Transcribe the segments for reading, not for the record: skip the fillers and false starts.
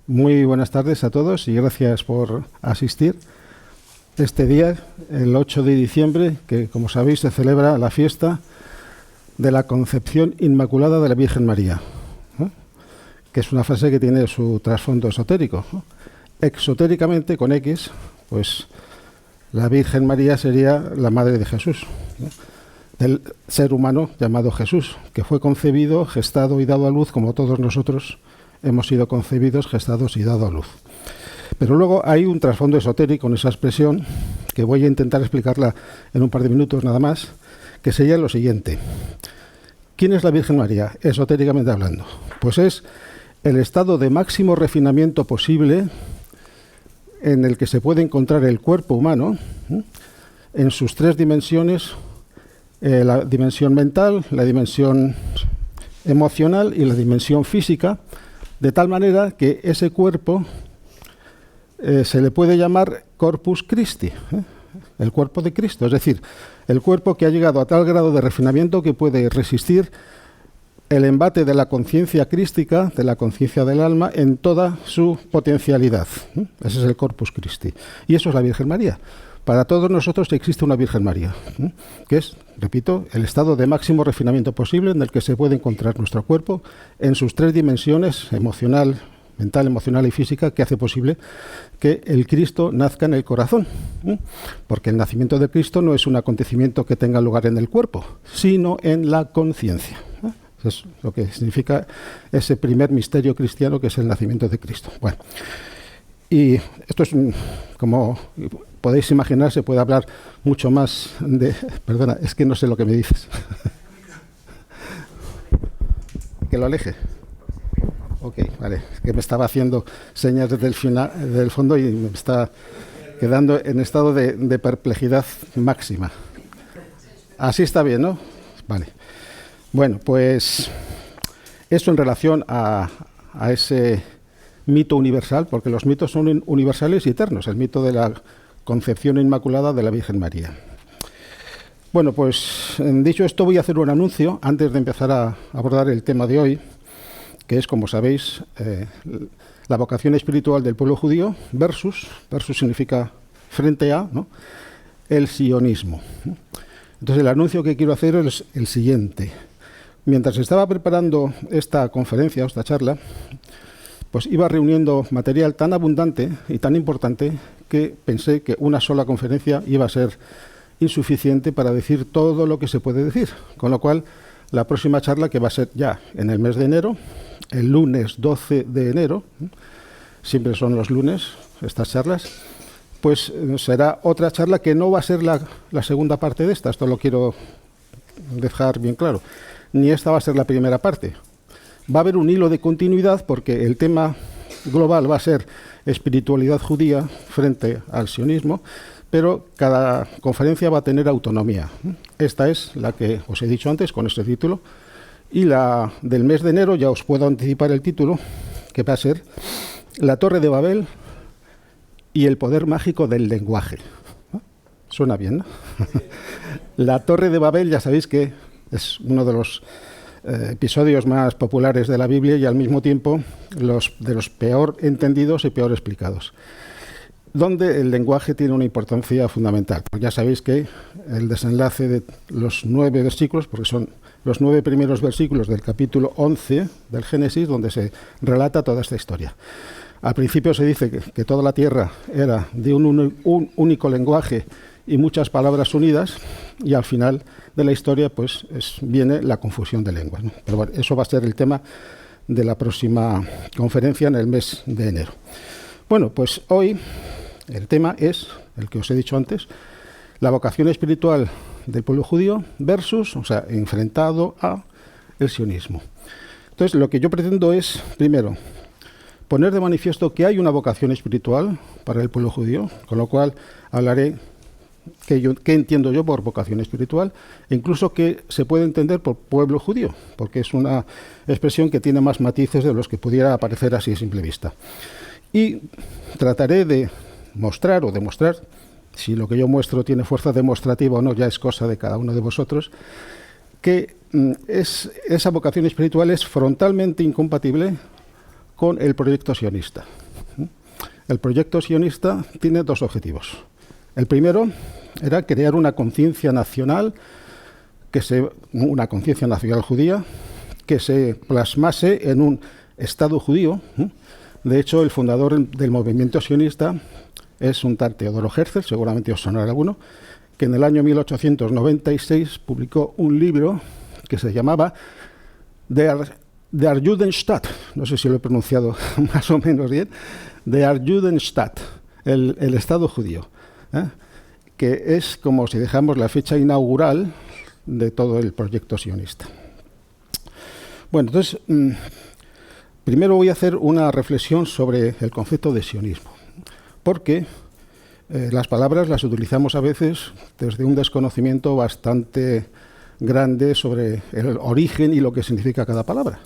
Muy buenas tardes a todos y gracias por asistir. Este día, el 8 de diciembre, que como sabéis se celebra la fiesta de la Concepción Inmaculada de la Virgen María, ¿eh? Que es una frase que tiene su trasfondo esotérico, ¿no? Exotéricamente, con X, pues la Virgen María sería la madre de Jesús, ¿no? Del ser humano llamado Jesús, que fue concebido, gestado y dado a luz como todos nosotros hemos sido concebidos, gestados y dado a luz. Pero luego hay un trasfondo esotérico en esa expresión, que voy a intentar explicarla en un par de minutos nada más, que sería lo siguiente. ¿Quién es la Virgen María, esotéricamente hablando? Pues es el estado de máximo refinamiento posible en el que se puede encontrar el cuerpo humano, en sus tres dimensiones, la dimensión mental, la dimensión emocional y la dimensión física, de tal manera que ese cuerpo se le puede llamar Corpus Christi, el cuerpo de Cristo, es decir, el cuerpo que ha llegado a tal grado de refinamiento que puede resistir el embate de la conciencia crística, de la conciencia del alma, en toda su potencialidad. Ese es el Corpus Christi. Y eso es la Virgen María. Para todos nosotros existe una Virgen María, que es, repito, el estado de máximo refinamiento posible en el que se puede encontrar nuestro cuerpo en sus tres dimensiones, emocional, mental, emocional y física, que hace posible que el Cristo nazca en el corazón. Porque el nacimiento de Cristo no es un acontecimiento que tenga lugar en el cuerpo, sino en la conciencia. Eso es lo que significa ese primer misterio cristiano, que es el nacimiento de Cristo. Bueno, y esto es como podéis imaginar, se puede hablar mucho más de... Perdona, es que no sé lo que me dices. ¿Que lo aleje? Ok, vale. Es que me estaba haciendo señas desde el final, del fondo, y me está quedando en estado de perplejidad máxima. Así está bien, ¿no? Vale. Bueno, pues eso en relación a ese mito universal, porque los mitos son universales y eternos, el mito de la Concepción Inmaculada de la Virgen María. Bueno, pues dicho esto, voy a hacer un anuncio antes de empezar a abordar el tema de hoy, que es, como sabéis, la vocación espiritual del pueblo judío versus significa frente a, ¿no?, el sionismo. Entonces, el anuncio que quiero hacer es el siguiente. Mientras estaba preparando esta conferencia, esta charla, pues iba reuniendo material tan abundante y tan importante que pensé que una sola conferencia iba a ser insuficiente para decir todo lo que se puede decir. Con lo cual, la próxima charla, que va a ser ya en el mes de enero, el lunes 12 de enero, siempre son los lunes estas charlas, pues será otra charla que no va a ser la segunda parte de esta. Esto lo quiero dejar bien claro. Ni esta va a ser la primera parte. Va a haber un hilo de continuidad, porque el tema global va a ser espiritualidad judía frente al sionismo, pero cada conferencia va a tener autonomía. Esta es la que os he dicho antes, con este título, y la del mes de enero, ya os puedo anticipar el título, que va a ser La Torre de Babel y el poder mágico del lenguaje. Suena bien, ¿no? La Torre de Babel, ya sabéis que es uno de los episodios más populares de la Biblia y al mismo tiempo de los peor entendidos y peor explicados, donde el lenguaje tiene una importancia fundamental. Pues ya sabéis que el desenlace de los 9 versículos, porque son los 9 primeros versículos del capítulo 11 del Génesis, donde se relata toda esta historia. Al principio se dice que toda la tierra era de un único lenguaje y muchas palabras unidas, y al final de la historia pues viene la confusión de lenguas, ¿no? Pero bueno, eso va a ser el tema de la próxima conferencia en el mes de enero. Bueno, pues hoy el tema es, el que os he dicho antes, la vocación espiritual del pueblo judío versus, o sea, enfrentado a el sionismo. Entonces, lo que yo pretendo es, primero, poner de manifiesto que hay una vocación espiritual para el pueblo judío, con lo cual hablaré qué entiendo yo por vocación espiritual, e incluso qué se puede entender por pueblo judío, porque es una expresión que tiene más matices de los que pudiera aparecer así a simple vista. Y trataré de mostrar o demostrar, si lo que yo muestro tiene fuerza demostrativa o no, ya es cosa de cada uno de vosotros, que esa vocación espiritual es frontalmente incompatible con el proyecto sionista. El proyecto sionista tiene dos objetivos. El primero era crear una conciencia nacional, una conciencia nacional judía, que se plasmase en un Estado judío. De hecho, el fundador del movimiento sionista es un tal Teodoro Herzl, seguramente os sonará alguno, que en el año 1896 publicó un libro que se llamaba Der Judenstaat, no sé si lo he pronunciado más o menos bien, Der Judenstaat, el Estado judío, que es como si dejamos la fecha inaugural de todo el proyecto sionista. Bueno, entonces, primero voy a hacer una reflexión sobre el concepto de sionismo, porque las palabras las utilizamos a veces desde un desconocimiento bastante grande sobre el origen y lo que significa cada palabra.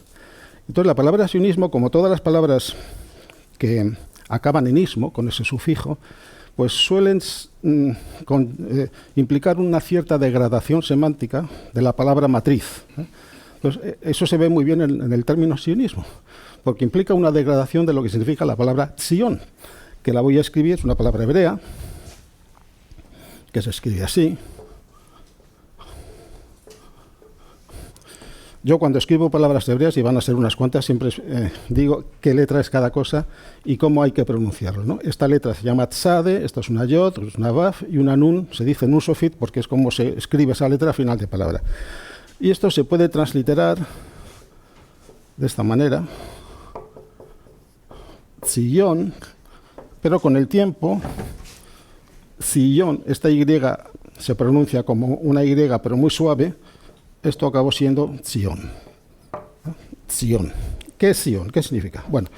Entonces, la palabra sionismo, como todas las palabras que acaban en ismo, con ese sufijo, pues suelen implicar una cierta degradación semántica de la palabra matriz. Entonces, eso se ve muy bien en el término sionismo, porque implica una degradación de lo que significa la palabra Sion, que la voy a escribir, es una palabra hebrea, que se escribe así. Yo cuando escribo palabras hebreas, y van a ser unas cuantas, siempre digo qué letra es cada cosa y cómo hay que pronunciarlo, ¿no? Esta letra se llama tzade, esto es una yod, es una vaf y una nun, se dice nun sofit porque es como se escribe esa letra al final de palabra. Y esto se puede transliterar de esta manera, Sion, pero con el tiempo, Sion, esta Y se pronuncia como una Y pero muy suave, esto acabó siendo Sion. Sion. ¿Qué es Sion? ¿Qué significa? Bueno,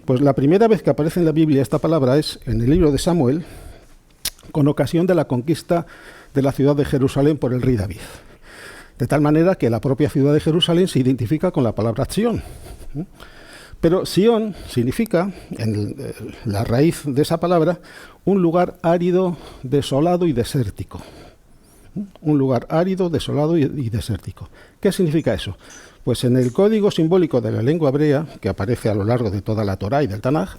pues la primera vez que aparece en la Biblia esta palabra es en el libro de Samuel, con ocasión de la conquista de la ciudad de Jerusalén por el rey David. De tal manera que la propia ciudad de Jerusalén se identifica con la palabra Sion. Pero Sion significa, en la raíz de esa palabra, un lugar árido, desolado y desértico. Un lugar árido, desolado y desértico. ¿Qué significa eso? Pues en el código simbólico de la lengua hebrea, que aparece a lo largo de toda la Torá y del Tanaj,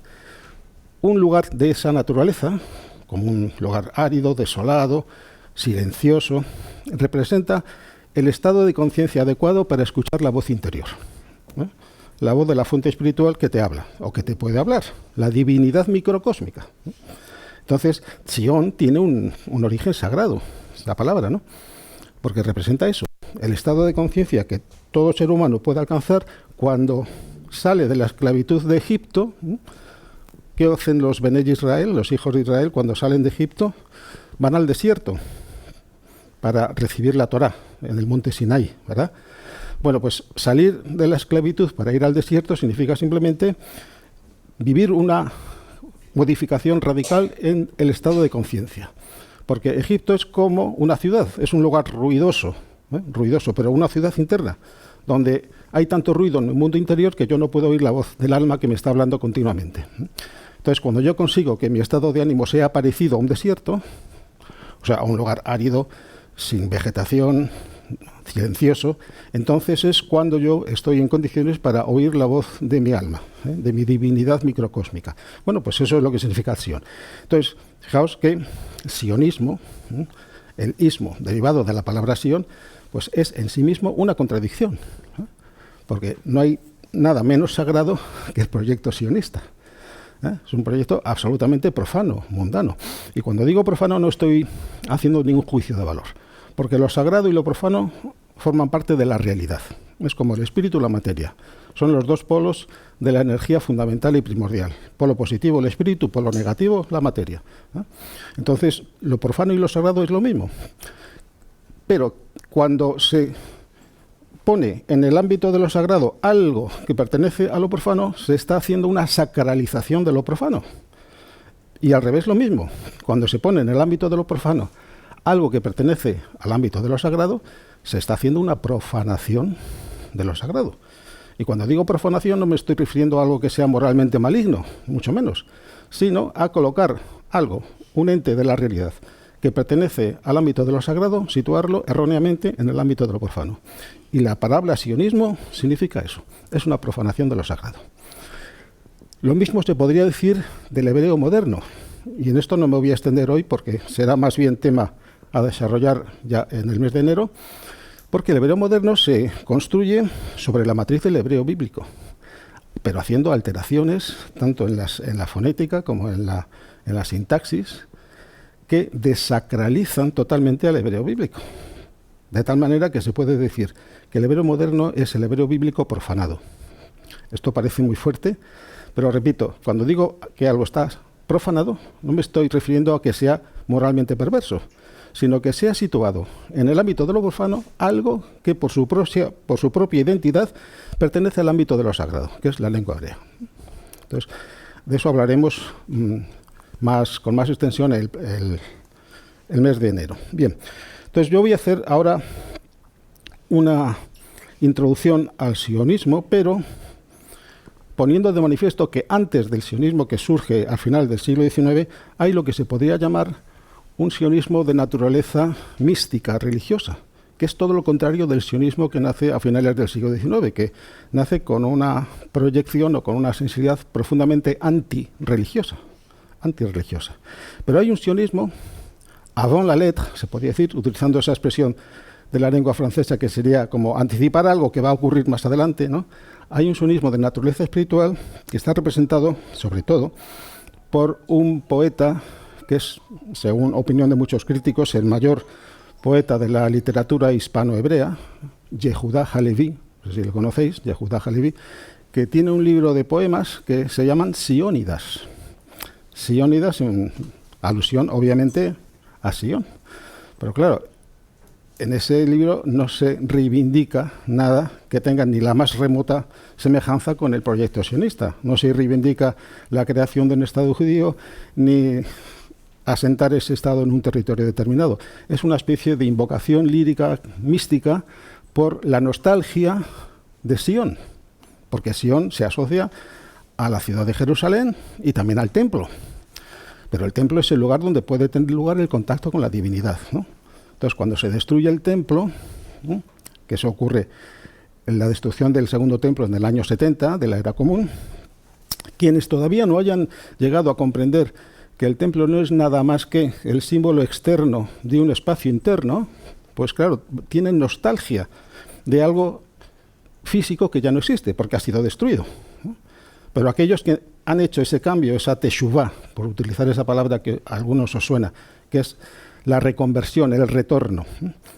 un lugar de esa naturaleza, como un lugar árido, desolado, silencioso, representa el estado de conciencia adecuado para escuchar la voz interior. La voz de la fuente espiritual que te habla, o que te puede hablar, la divinidad microcósmica. Entonces, Sion tiene un origen sagrado, la palabra, ¿no? Porque representa eso, el estado de conciencia que todo ser humano puede alcanzar cuando sale de la esclavitud de Egipto. ¿Qué hacen los Bené Israel, los hijos de Israel, cuando salen de Egipto? Van al desierto para recibir la Torá en el monte Sinai, ¿verdad? Bueno, pues salir de la esclavitud para ir al desierto significa simplemente vivir una modificación radical en el estado de conciencia. Porque Egipto es como una ciudad, es un lugar ruidoso, pero una ciudad interna, donde hay tanto ruido en el mundo interior que yo no puedo oír la voz del alma que me está hablando continuamente. Entonces, cuando yo consigo que mi estado de ánimo sea parecido a un desierto, o sea, a un lugar árido, sin vegetación, silencioso, entonces es cuando yo estoy en condiciones para oír la voz de mi alma, de mi divinidad microcósmica. Bueno, pues eso es lo que significa Sion. Entonces, fijaos que sionismo, el ismo derivado de la palabra Sion, pues es en sí mismo una contradicción, porque no hay nada menos sagrado que el proyecto sionista. Es un proyecto absolutamente profano, mundano. Y cuando digo profano no estoy haciendo ningún juicio de valor, porque lo sagrado y lo profano forman parte de la realidad. Es como el espíritu y la materia. Son los dos polos de la energía fundamental y primordial. Polo positivo el espíritu, polo negativo la materia. Entonces, lo profano y lo sagrado es lo mismo. Pero cuando se pone en el ámbito de lo sagrado algo que pertenece a lo profano, se está haciendo una sacralización de lo profano. Y al revés lo mismo. Cuando se pone en el ámbito de lo profano algo que pertenece al ámbito de lo sagrado, se está haciendo una profanación de lo sagrado. Y cuando digo profanación no me estoy refiriendo a algo que sea moralmente maligno, mucho menos, sino a colocar algo, un ente de la realidad, que pertenece al ámbito de lo sagrado, situarlo erróneamente en el ámbito de lo profano. Y la palabra sionismo significa eso, es una profanación de lo sagrado. Lo mismo se podría decir del hebreo moderno, y en esto no me voy a extender hoy porque será más bien tema a desarrollar ya en el mes de enero, porque el hebreo moderno se construye sobre la matriz del hebreo bíblico, pero haciendo alteraciones tanto en la fonética como en la sintaxis, que desacralizan totalmente al hebreo bíblico. De tal manera que se puede decir que el hebreo moderno es el hebreo bíblico profanado. Esto parece muy fuerte, pero repito, cuando digo que algo está profanado, no me estoy refiriendo a que sea moralmente perverso, sino que sea situado en el ámbito de lo profano algo que por su propia identidad pertenece al ámbito de lo sagrado, que es la lengua hebrea. Entonces, de eso hablaremos con más extensión el mes de enero. Bien, entonces yo voy a hacer ahora una introducción al sionismo, pero poniendo de manifiesto que antes del sionismo que surge al final del siglo XIX hay lo que se podría llamar un sionismo de naturaleza mística, religiosa, que es todo lo contrario del sionismo que nace a finales del siglo XIX, que nace con una proyección o con una sensibilidad profundamente antirreligiosa. Pero hay un sionismo avant la lettre, se podría decir, utilizando esa expresión de la lengua francesa que sería como anticipar algo que va a ocurrir más adelante, ¿no? Hay un sionismo de naturaleza espiritual que está representado, sobre todo, por un poeta que es, según opinión de muchos críticos, el mayor poeta de la literatura hispano-hebrea, Yehuda Halevi, no sé si lo conocéis, Yehuda Halevi, que tiene un libro de poemas que se llaman Siónidas. Siónidas en alusión, obviamente, a Sion. Pero claro, en ese libro no se reivindica nada que tenga ni la más remota semejanza con el proyecto sionista. No se reivindica la creación de un Estado judío, ni asentar ese Estado en un territorio determinado. Es una especie de invocación lírica, mística, por la nostalgia de Sion, porque Sion se asocia a la ciudad de Jerusalén y también al templo. Pero el templo es el lugar donde puede tener lugar el contacto con la divinidad, ¿no? Entonces, cuando se destruye el templo, ¿no?, que eso ocurre en la destrucción del segundo templo en el año 70 de la Era Común, quienes todavía no hayan llegado a comprender que el templo no es nada más que el símbolo externo de un espacio interno, pues claro, tienen nostalgia de algo físico que ya no existe, porque ha sido destruido, ¿no? Pero aquellos que han hecho ese cambio, esa teshuvá, por utilizar esa palabra que a algunos os suena, que es la reconversión, el retorno,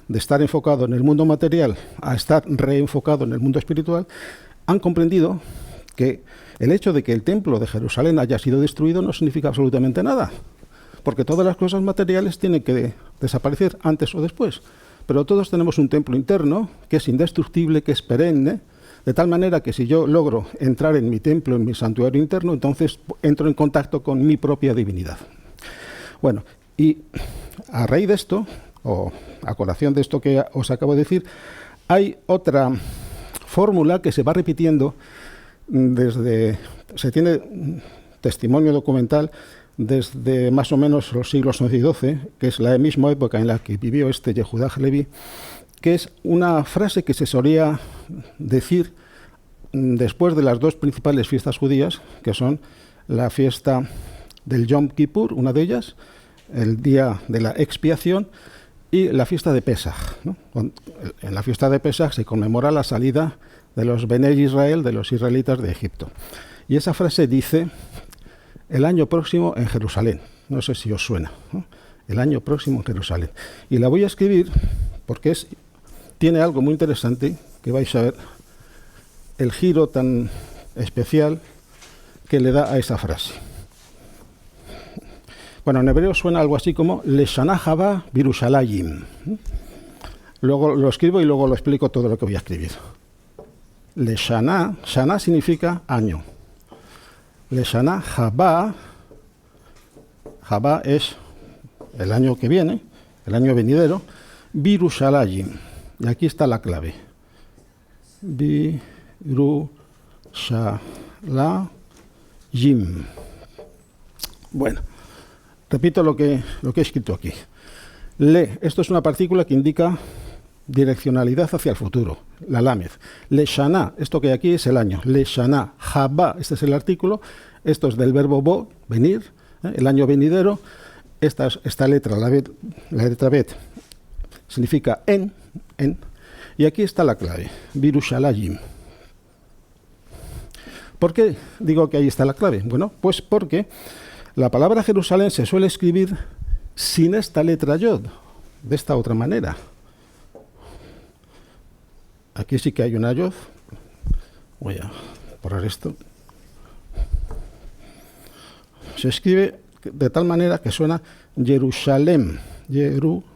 de estar enfocado en el mundo material a estar reenfocado en el mundo espiritual, han comprendido que el hecho de que el templo de Jerusalén haya sido destruido no significa absolutamente nada, porque todas las cosas materiales tienen que desaparecer antes o después, pero todos tenemos un templo interno que es indestructible, que es perenne, de tal manera que si yo logro entrar en mi templo, en mi santuario interno, entonces entro en contacto con mi propia divinidad. Bueno, y a raíz de esto, o a colación de esto que os acabo de decir, hay otra fórmula que se va repitiendo se tiene testimonio documental desde más o menos los siglos XI y XII, que es la misma época en la que vivió este Yehuda Halevi, que es una frase que se solía decir después de las dos principales fiestas judías, que son la fiesta del Yom Kippur, una de ellas, el día de la expiación, y la fiesta de Pesaj, ¿no? En la fiesta de Pesaj se conmemora la salida de los Benei Israel, de los israelitas de Egipto. Y esa frase dice, el año próximo en Jerusalén. No sé si os suena, ¿no? El año próximo en Jerusalén. Y la voy a escribir porque tiene algo muy interesante que vais a ver, el giro tan especial que le da a esa frase. Bueno, en hebreo suena algo así como Leshana Haba Birushalayim. Luego lo escribo y luego lo explico todo lo que voy a escribir. Leshana, Shana significa año. Leshana Haba, Haba es el año que viene, el año venidero, Birushalayim. Y aquí está la clave. Birushalayim. Bueno. Repito lo que he escrito aquí. Le, esto es una partícula que indica direccionalidad hacia el futuro, la Lamed. Le Shana, esto que hay aquí es el año. Le Shana, Haba, este es el artículo. Esto es del verbo bo, venir, el año venidero. Esta letra, la letra Bet, significa en. Y aquí está la clave, Birushalayim. ¿Por qué digo que ahí está la clave? Bueno, pues porque la palabra Jerusalén se suele escribir sin esta letra Yod, de esta otra manera. Aquí sí que hay una Yod. Voy a borrar esto. Se escribe de tal manera que suena Jerusalem. Jerusalem.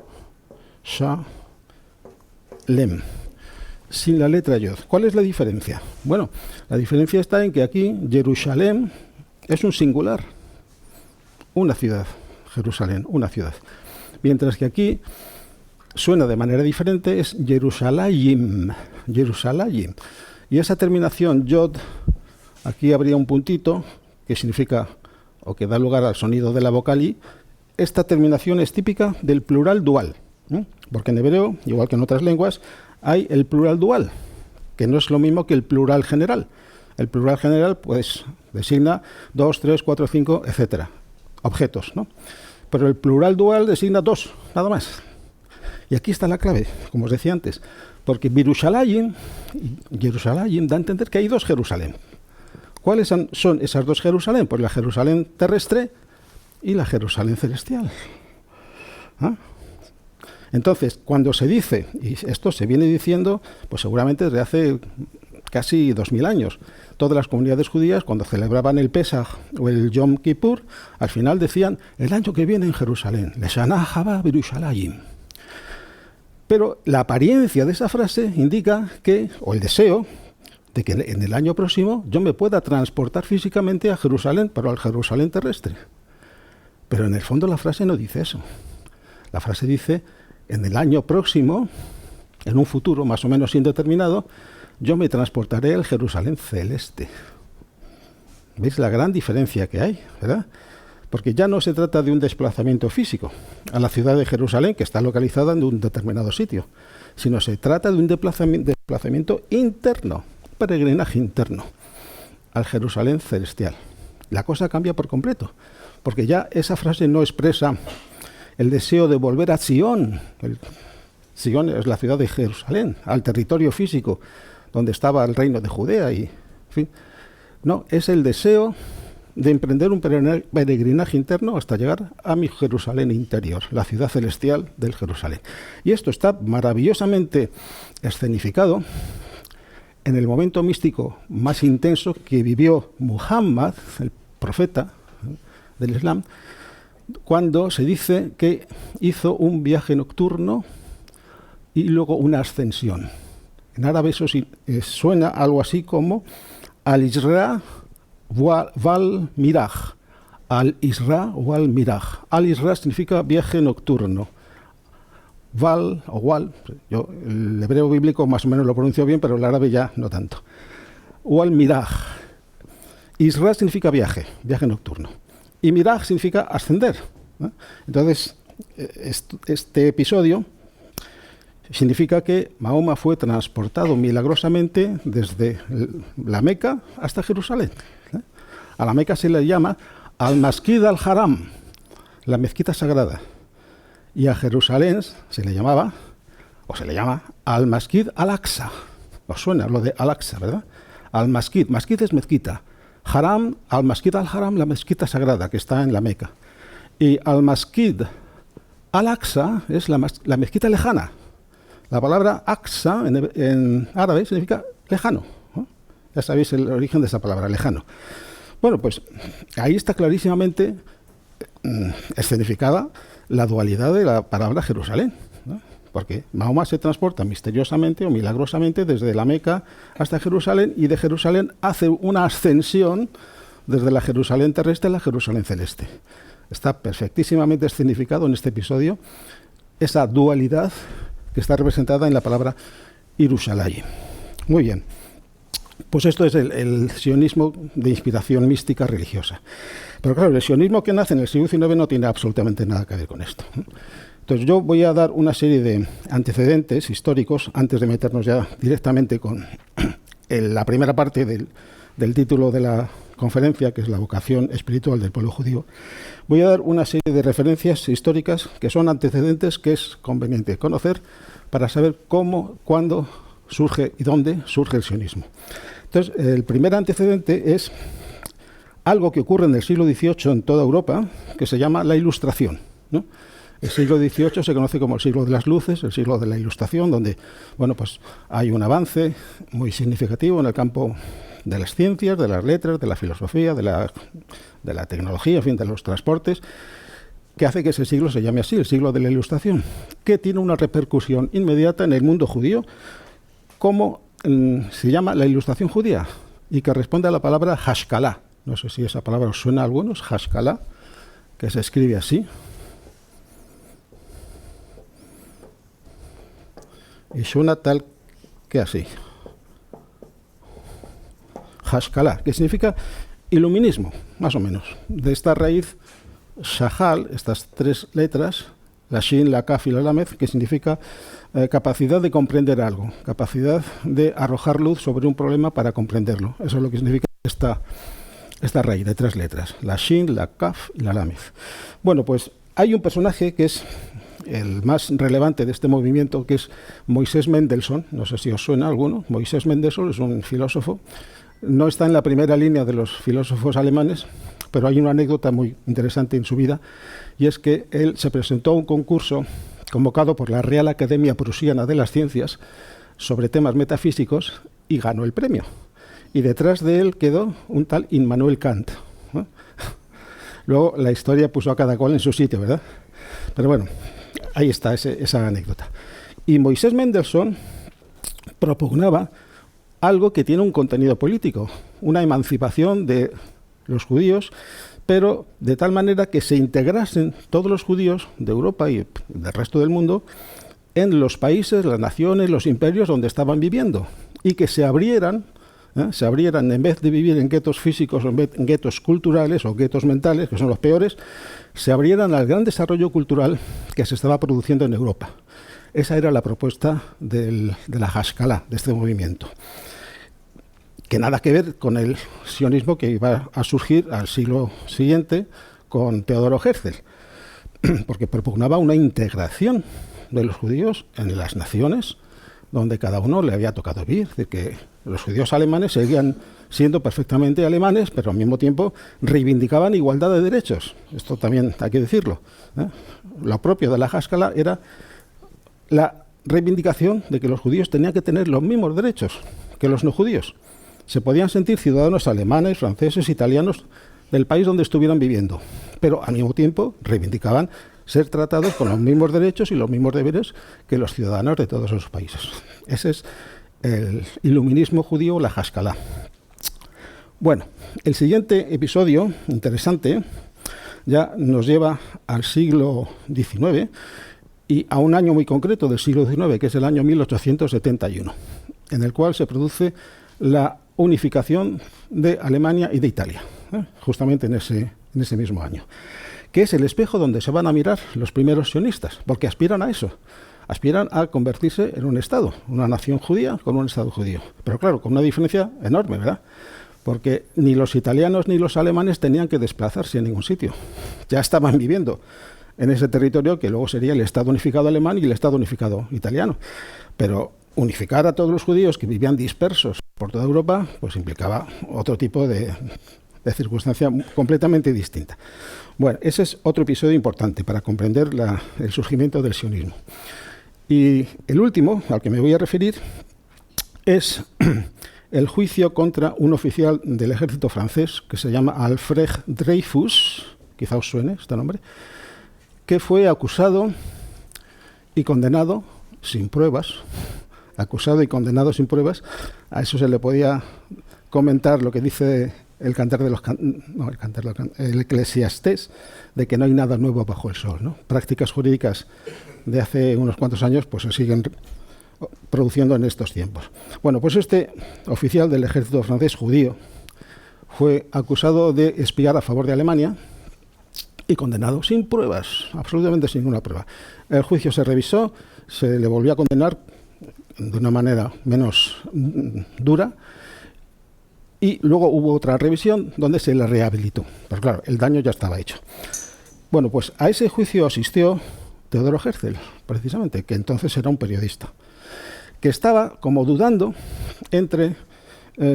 Sin la letra Yod. ¿Cuál es la diferencia? Bueno, la diferencia está en que aquí Jerusalem es un singular. Una ciudad. Jerusalén, una ciudad. Mientras que aquí suena de manera diferente, es Jerusalayim. Jerusalayim. Y esa terminación Yod, aquí habría un puntito que significa o que da lugar al sonido de la vocal I. Esta terminación es típica del plural dual, porque en hebreo, igual que en otras lenguas, hay el plural dual, que no es lo mismo que el plural general. El plural general pues designa 2, 3, 4, 5, etcétera, objetos, ¿no? Pero el plural dual designa 2, nada más. Y aquí está la clave, como os decía antes, porque Birushalayim da a entender que hay 2 Jerusalén. ¿Cuáles son esas 2 Jerusalén? Pues la Jerusalén terrestre y la Jerusalén celestial. ¿Ah? Entonces, cuando se dice, y esto se viene diciendo, pues seguramente desde hace casi 2000 años, todas las comunidades judías, cuando celebraban el Pesaj o el Yom Kippur, al final decían, el año que viene en Jerusalén, Leshana Haba Birushalayim. Pero la apariencia de esa frase indica que, o el deseo, de que en el año próximo yo me pueda transportar físicamente a Jerusalén, pero al Jerusalén terrestre. Pero en el fondo la frase no dice eso. La frase dice, en el año próximo, en un futuro más o menos indeterminado, yo me transportaré al Jerusalén celeste. ¿Veis la gran diferencia que hay, verdad? Porque ya no se trata de un desplazamiento físico a la ciudad de Jerusalén, que está localizada en un determinado sitio, sino se trata de un desplazamiento interno, peregrinaje interno, al Jerusalén celestial. La cosa cambia por completo, porque ya esa frase no expresa el deseo de volver a Sion. Sion es la ciudad de Jerusalén, al territorio físico donde estaba el reino de Judea y, en fin. No, es el deseo de emprender un peregrinaje interno hasta llegar a mi Jerusalén interior, la ciudad celestial del Jerusalén. Y esto está maravillosamente escenificado en el momento místico más intenso que vivió Muhammad, el profeta del Islam, cuando se dice que hizo un viaje nocturno y luego una ascensión. En árabe eso suena algo así como al-Isra wal Miraj. Al-Isra wal Miraj. Al-Isra significa viaje nocturno. Val o Wal, yo el hebreo bíblico más o menos lo pronuncio bien, pero el árabe ya no tanto. Wal Miraj. Isra significa viaje nocturno. Y Miraj significa ascender, ¿no? Entonces, este episodio significa que Mahoma fue transportado milagrosamente desde la Meca hasta Jerusalén. A la Meca se le llama al-Masjid al-Haram, la mezquita sagrada. Y a Jerusalén se le llama al-Masjid al-Aqsa. Os suena lo de al-Aqsa, ¿verdad? Al-Masjid, Masjid es mezquita. Haram, al-Masjid al-Haram, la mezquita sagrada que está en la Meca. Y al-Masjid al-Aqsa es la mezquita lejana. La palabra Aqsa en árabe significa lejano, ¿no? Ya sabéis el origen de esa palabra, lejano. Bueno, pues ahí está clarísimamente escenificada la dualidad de la palabra Jerusalén, ¿no? Porque Mahoma se transporta misteriosamente o milagrosamente desde la Meca hasta Jerusalén y de Jerusalén hace una ascensión desde la Jerusalén terrestre a la Jerusalén celeste. Está perfectísimamente escenificado en este episodio esa dualidad que está representada en la palabra Yerushalayim. Muy bien. Pues esto es el sionismo de inspiración mística religiosa. Pero claro, el sionismo que nace en el siglo XIX no tiene absolutamente nada que ver con esto. Entonces yo voy a dar una serie de antecedentes históricos antes de meternos ya directamente con la primera parte del título de la conferencia, que es la vocación espiritual del pueblo judío. Voy a dar una serie de referencias históricas que son antecedentes que es conveniente conocer para saber cómo, cuándo surge y dónde surge el sionismo. Entonces, el primer antecedente es algo que ocurre en el siglo XVIII en toda Europa, que se llama la Ilustración, ¿no? El siglo XVIII se conoce como el siglo de las luces, el siglo de la Ilustración, donde pues hay un avance muy significativo en el campo de las ciencias, de las letras, de la filosofía, de la tecnología, en fin, de los transportes, que hace que ese siglo se llame así, el siglo de la Ilustración, que tiene una repercusión inmediata en el mundo judío, como se llama la Ilustración judía, y que responde a la palabra Hashkalah. No sé si esa palabra os suena a algunos, Hashkalah, que se escribe así. Y suena tal que así. Hashkalah, que significa iluminismo, más o menos. De esta raíz, Shahal, estas tres letras, la Shin, la Kaf y la Lamed, que significa capacidad de comprender algo, capacidad de arrojar luz sobre un problema para comprenderlo. Eso es lo que significa esta raíz de tres letras, la Shin, la Kaf y la Lamed. Bueno, pues hay un personaje que es el más relevante de este movimiento, que es Moisés Mendelssohn. No sé si os suena alguno. Moisés Mendelssohn es un filósofo. No está en la primera línea de los filósofos alemanes, pero hay una anécdota muy interesante en su vida, y es que él se presentó a un concurso convocado por la Real Academia Prusiana de las Ciencias sobre temas metafísicos y ganó el premio. Y detrás de él quedó un tal Immanuel Kant, ¿no? Luego la historia puso a cada cual en su sitio, ¿verdad? Pero bueno, ahí está esa anécdota. Y Moisés Mendelssohn propugnaba algo que tiene un contenido político, una emancipación de los judíos, pero de tal manera que se integrasen todos los judíos de Europa y del resto del mundo en los países, las naciones, los imperios donde estaban viviendo, y que se abrieran, en vez de vivir en guetos físicos o en guetos culturales o guetos mentales, que son los peores, se abrieran al gran desarrollo cultural que se estaba produciendo en Europa. Esa era la propuesta de la Hashkalah, de este movimiento, que nada que ver con el sionismo que iba a surgir al siglo siguiente con Teodoro Herzl, porque propugnaba una integración de los judíos en las naciones donde cada uno le había tocado vivir. Es decir, que los judíos alemanes seguían siendo perfectamente alemanes, pero al mismo tiempo reivindicaban igualdad de derechos. Esto también hay que decirlo, ¿eh? Lo propio de la Hashkalah era la reivindicación de que los judíos tenían que tener los mismos derechos que los no judíos. Se podían sentir ciudadanos alemanes, franceses, italianos del país donde estuvieran viviendo, pero al mismo tiempo reivindicaban ser tratados con los mismos derechos y los mismos deberes que los ciudadanos de todos esos países. Ese es el iluminismo judío, la Hashkalah. Bueno, el siguiente episodio interesante ya nos lleva al siglo XIX y a un año muy concreto del siglo XIX, que es el año 1871, en el cual se produce la unificación de Alemania y de Italia, justamente en ese mismo año, que es el espejo donde se van a mirar los primeros sionistas, porque aspiran a eso, aspiran a convertirse en un Estado, una nación judía con un Estado judío. Pero claro, con una diferencia enorme, ¿verdad? Porque ni los italianos ni los alemanes tenían que desplazarse a ningún sitio. Ya estaban viviendo en ese territorio que luego sería el Estado unificado alemán y el Estado unificado italiano. Pero unificar a todos los judíos que vivían dispersos por toda Europa, pues implicaba otro tipo de circunstancia completamente distinta. Bueno, ese es otro episodio importante para comprender el surgimiento del sionismo. Y el último, al que me voy a referir, es el juicio contra un oficial del ejército francés que se llama Alfred Dreyfus, quizá os suene este nombre, que fue acusado y condenado sin pruebas, a eso se le podía comentar lo que dice el Eclesiastés, de que no hay nada nuevo bajo el sol, ¿no? Prácticas jurídicas de hace unos cuantos años pues se siguen produciendo en estos tiempos. Bueno, pues este oficial del ejército francés judío fue acusado de espiar a favor de Alemania y condenado sin pruebas, absolutamente sin ninguna prueba. El juicio se revisó, se le volvió a condenar de una manera menos dura y luego hubo otra revisión donde se le rehabilitó. Pero claro, el daño ya estaba hecho. Bueno, pues a ese juicio asistió Teodoro Herzl, precisamente, que entonces era un periodista, que estaba como dudando entre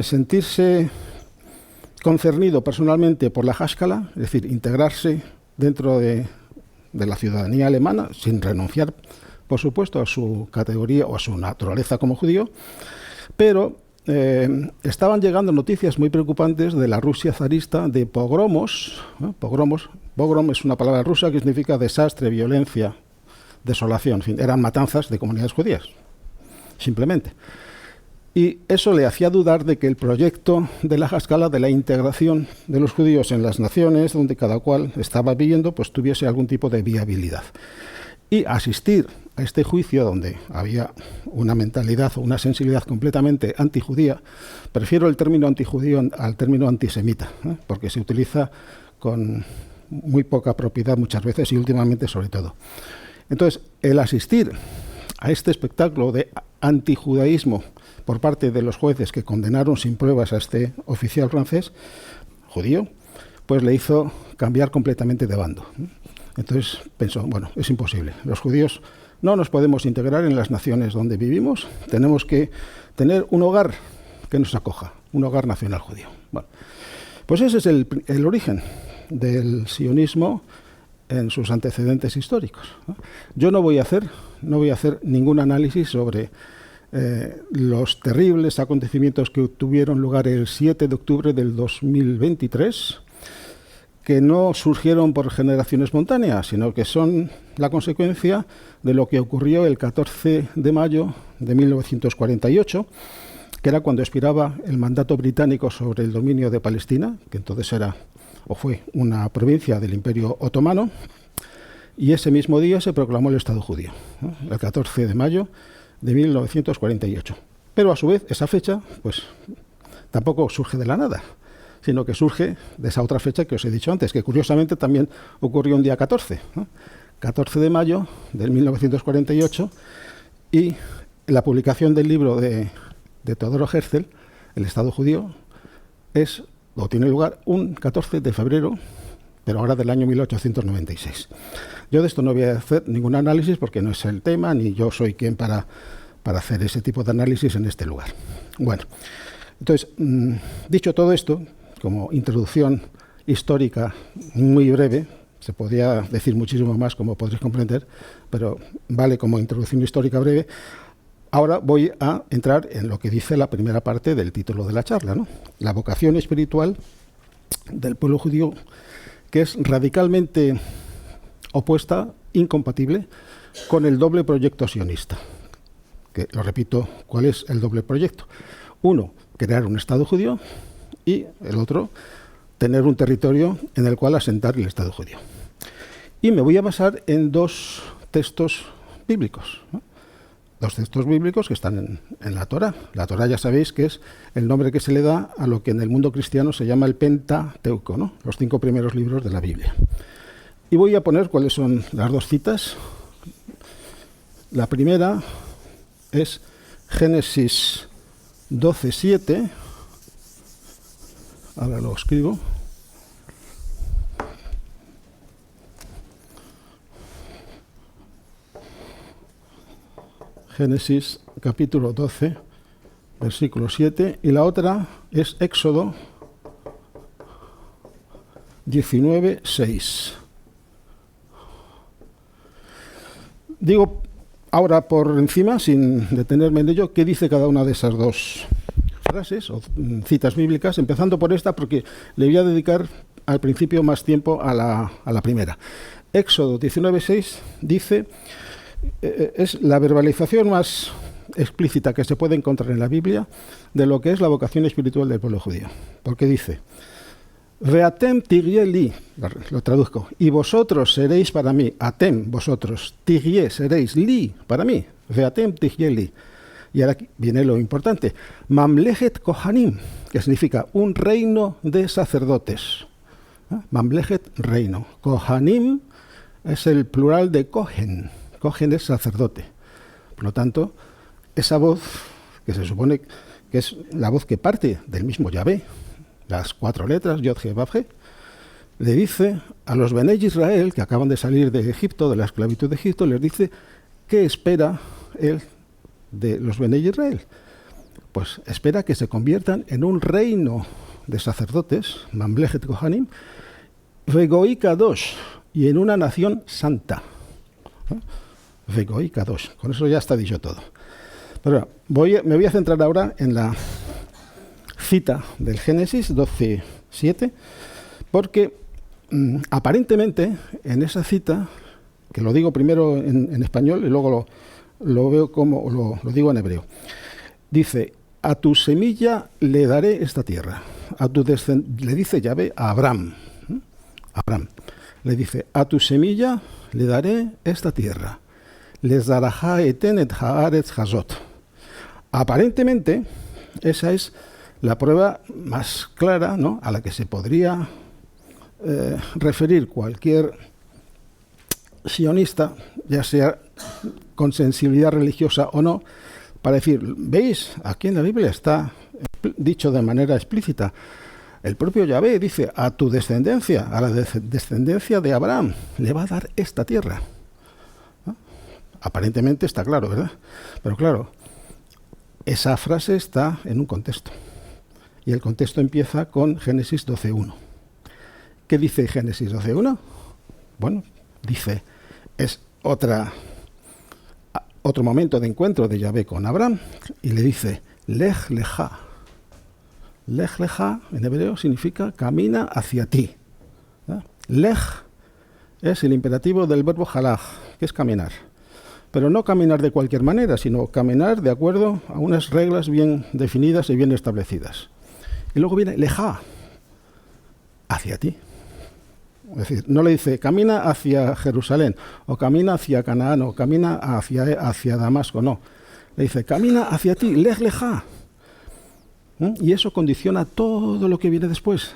sentirse concernido personalmente por la Haskalah, es decir, integrarse dentro de la ciudadanía alemana, sin renunciar, por supuesto, a su categoría o a su naturaleza como judío, pero estaban llegando noticias muy preocupantes de la Rusia zarista, de pogromos, pogrom es una palabra rusa que significa desastre, violencia, desolación, en fin, eran matanzas de comunidades judías, simplemente. Y eso le hacía dudar de que el proyecto de la Haskalah, de la integración de los judíos en las naciones donde cada cual estaba viviendo, pues tuviese algún tipo de viabilidad. Y asistir a este juicio donde había una mentalidad o una sensibilidad completamente antijudía, prefiero el término antijudío al término antisemita, porque se utiliza con muy poca propiedad muchas veces y últimamente sobre todo. Entonces, el asistir a este espectáculo de antijudaísmo por parte de los jueces que condenaron sin pruebas a este oficial francés, judío, pues le hizo cambiar completamente de bando. Entonces pensó, bueno, es imposible. Los judíos no nos podemos integrar en las naciones donde vivimos, tenemos que tener un hogar que nos acoja, un hogar nacional judío. Bueno, pues ese es el origen del sionismo en sus antecedentes históricos, ¿no? Yo no voy a hacer ningún análisis sobre los terribles acontecimientos que tuvieron lugar el 7 de octubre del 2023, que no surgieron por generación espontánea, sino que son la consecuencia de lo que ocurrió el 14 de mayo de 1948, que era cuando expiraba el mandato británico sobre el dominio de Palestina, que entonces era o fue una provincia del Imperio Otomano, y ese mismo día se proclamó el Estado judío, ¿no? El 14 de mayo de 1948. Pero a su vez esa fecha pues tampoco surge de la nada, sino que surge de esa otra fecha que os he dicho antes, que curiosamente también ocurrió un día 14, ¿no? 14 de mayo de 1948, y la publicación del libro de Teodoro Herzl, El Estado judío, tiene lugar un 14 de febrero, pero ahora del año 1896. Yo de esto no voy a hacer ningún análisis porque no es el tema, ni yo soy quien para hacer ese tipo de análisis en este lugar. Bueno, entonces, dicho todo esto, como introducción histórica muy breve, se podría decir muchísimo más, como podréis comprender, pero vale como introducción histórica breve. Ahora voy a entrar en lo que dice la primera parte del título de la charla, ¿no? La vocación espiritual del pueblo judío, que es radicalmente opuesta, incompatible, con el doble proyecto sionista. Que, lo repito, ¿cuál es el doble proyecto? Uno, crear un Estado judío, y el otro, tener un territorio en el cual asentar el Estado judío. Y me voy a basar en dos textos bíblicos, ¿no? Dos textos bíblicos que están en la Torá. La Torá ya sabéis que es el nombre que se le da a lo que en el mundo cristiano se llama el Pentateuco, ¿no? Los 5 primeros libros de la Biblia. Y voy a poner cuáles son las dos citas. La primera es Génesis 12:7. Ahora lo escribo. Génesis capítulo 12, versículo 7, y la otra es Éxodo 19:6. Digo ahora por encima, sin detenerme en ello, qué dice cada una de esas dos frases o citas bíblicas, empezando por esta porque le voy a dedicar al principio más tiempo a la primera. Éxodo 19:6 dice... es la verbalización más explícita que se puede encontrar en la Biblia de lo que es la vocación espiritual del pueblo judío. Porque dice, Veatem tiryé li, lo traduzco, y vosotros seréis para mí, atem, vosotros, tiryé, seréis li, para mí, Veatem tiryé li. Y ahora aquí viene lo importante. Mamlechet Kohanim, que significa un reino de sacerdotes. Mamlechet, reino. Kohanim es el plural de Kohen. Kohen es sacerdote. Por lo tanto, esa voz, que se supone que es la voz que parte del mismo Yahvé, las 4 letras, Yod, He, Vav, He, le dice a los Benei Israel, que acaban de salir de Egipto, de la esclavitud de Egipto, les dice qué espera él de los Benei Israel. Pues espera que se conviertan en un reino de sacerdotes, Mamlechet Kohanim, Vegoi Kadosh, y en una nación santa. Vegoi Kadosh. Con eso ya está dicho todo. Pero me voy a centrar ahora en la cita del Génesis 12:7, porque aparentemente en esa cita, que lo digo primero en español y luego lo veo como lo digo en hebreo, dice: a tu semilla le daré esta tierra. Le dice Yahvé a Abraham. Abraham le dice: a tu semilla le daré esta tierra. Les darajá etenet haaretz hazot. Aparentemente, esa es la prueba más clara, ¿no?, a la que se podría referir cualquier sionista, ya sea con sensibilidad religiosa o no, para decir: ¿veis? Aquí en la Biblia está dicho de manera explícita. El propio Yahvé dice: a tu descendencia, a la descendencia de Abraham, le va a dar esta tierra. ¿No? Aparentemente está claro, ¿verdad? Pero claro, esa frase está en un contexto. Y el contexto empieza con Génesis 12:1. ¿Qué dice Génesis 12:1? Bueno, dice, es otro momento de encuentro de Yahvé con Abraham, y le dice: Lech lecha. Lech lecha en hebreo significa camina hacia ti. ¿No? Lech es el imperativo del verbo halach, que es caminar. Pero no caminar de cualquier manera, sino caminar de acuerdo a unas reglas bien definidas y bien establecidas. Y luego viene lecha, hacia ti. Es decir, no le dice camina hacia Jerusalén, o camina hacia Canaán, o camina hacia Damasco, no. Le dice camina hacia ti, lech lecha. Y eso condiciona todo lo que viene después.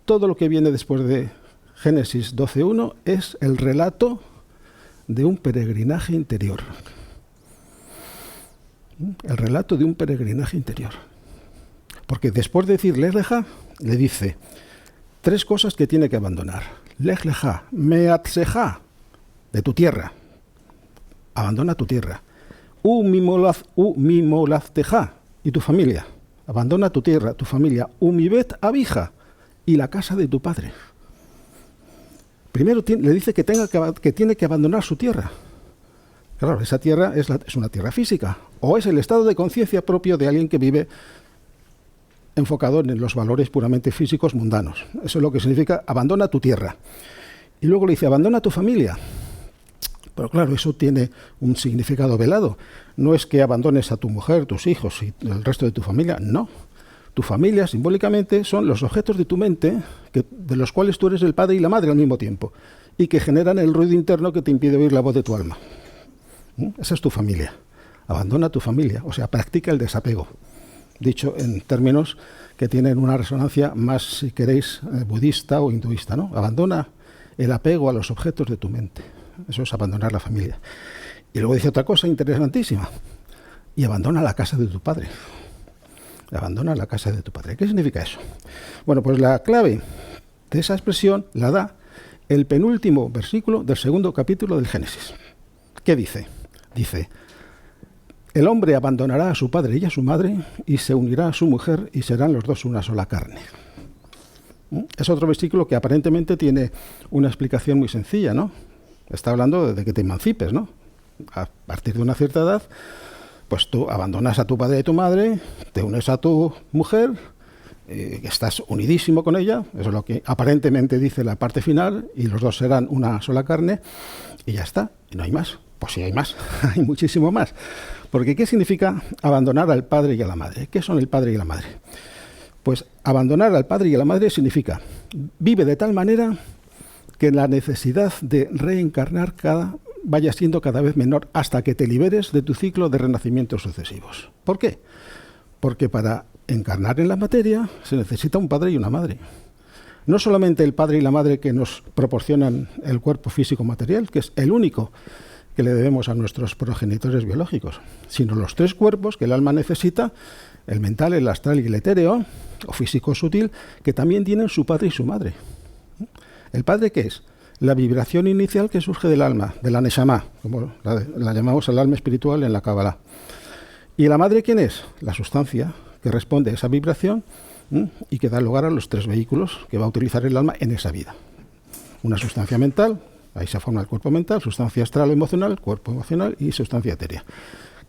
Todo lo que viene después de Génesis 12:1 es el relato de un peregrinaje interior. El relato de un peregrinaje interior. Porque después de decir lech lecha, le dice 3 cosas que tiene que abandonar. Lech lecha, meatzeja, de tu tierra. Abandona tu tierra. Mimolazteja, y tu familia. Abandona tu tierra, tu familia. Umibet abija, y la casa de tu padre. Primero le dice que tiene que abandonar su tierra. Claro, esa tierra es una tierra física, o es el estado de conciencia propio de alguien que vive enfocado en los valores puramente físicos mundanos. Eso es lo que significa abandona tu tierra. Y luego le dice abandona tu familia. Pero claro, eso tiene un significado velado. No es que abandones a tu mujer, tus hijos y el resto de tu familia, no. Tu familia, simbólicamente, son los objetos de tu mente, de los cuales tú eres el padre y la madre al mismo tiempo, y que generan el ruido interno que te impide oír la voz de tu alma. Esa es tu familia. Abandona tu familia, o sea, practica el desapego. Dicho en términos que tienen una resonancia más, si queréis, budista o hinduista, ¿no? Abandona el apego a los objetos de tu mente. Eso es abandonar la familia. Y luego dice otra cosa interesantísima. Y abandona la casa de tu padre. Abandona la casa de tu padre. ¿Qué significa eso? Bueno, pues la clave de esa expresión la da el penúltimo versículo del 2º capítulo del Génesis. ¿Qué dice? Dice: el hombre abandonará a su padre y a su madre y se unirá a su mujer y serán los dos una sola carne. Es otro versículo que aparentemente tiene una explicación muy sencilla, ¿no? Está hablando de que te emancipes, ¿no? A partir de una cierta edad, pues tú abandonas a tu padre y a tu madre, te unes a tu mujer, estás unidísimo con ella, eso es lo que aparentemente dice la parte final, y los dos serán una sola carne, y ya está, y no hay más. Pues sí hay más, hay muchísimo más. Porque ¿qué significa abandonar al padre y a la madre? ¿Qué son el padre y la madre? Pues abandonar al padre y a la madre significa vive de tal manera que la necesidad de reencarnar vaya siendo cada vez menor hasta que te liberes de tu ciclo de renacimientos sucesivos. ¿Por qué? Porque para encarnar en la materia se necesita un padre y una madre. No solamente el padre y la madre que nos proporcionan el cuerpo físico material, que es el único que le debemos a nuestros progenitores biológicos, sino los 3 cuerpos que el alma necesita, el mental, el astral y el etéreo, o físico sutil, que también tienen su padre y su madre. ¿El padre qué es? La vibración inicial que surge del alma, de la Neshama, como la llamamos el alma espiritual en la Kabbalah. ¿Y la madre quién es? La sustancia que responde a esa vibración y que da lugar a los 3 vehículos que va a utilizar el alma en esa vida. Una sustancia mental, ahí se forma el cuerpo mental, sustancia astral o emocional, cuerpo emocional y sustancia etérea.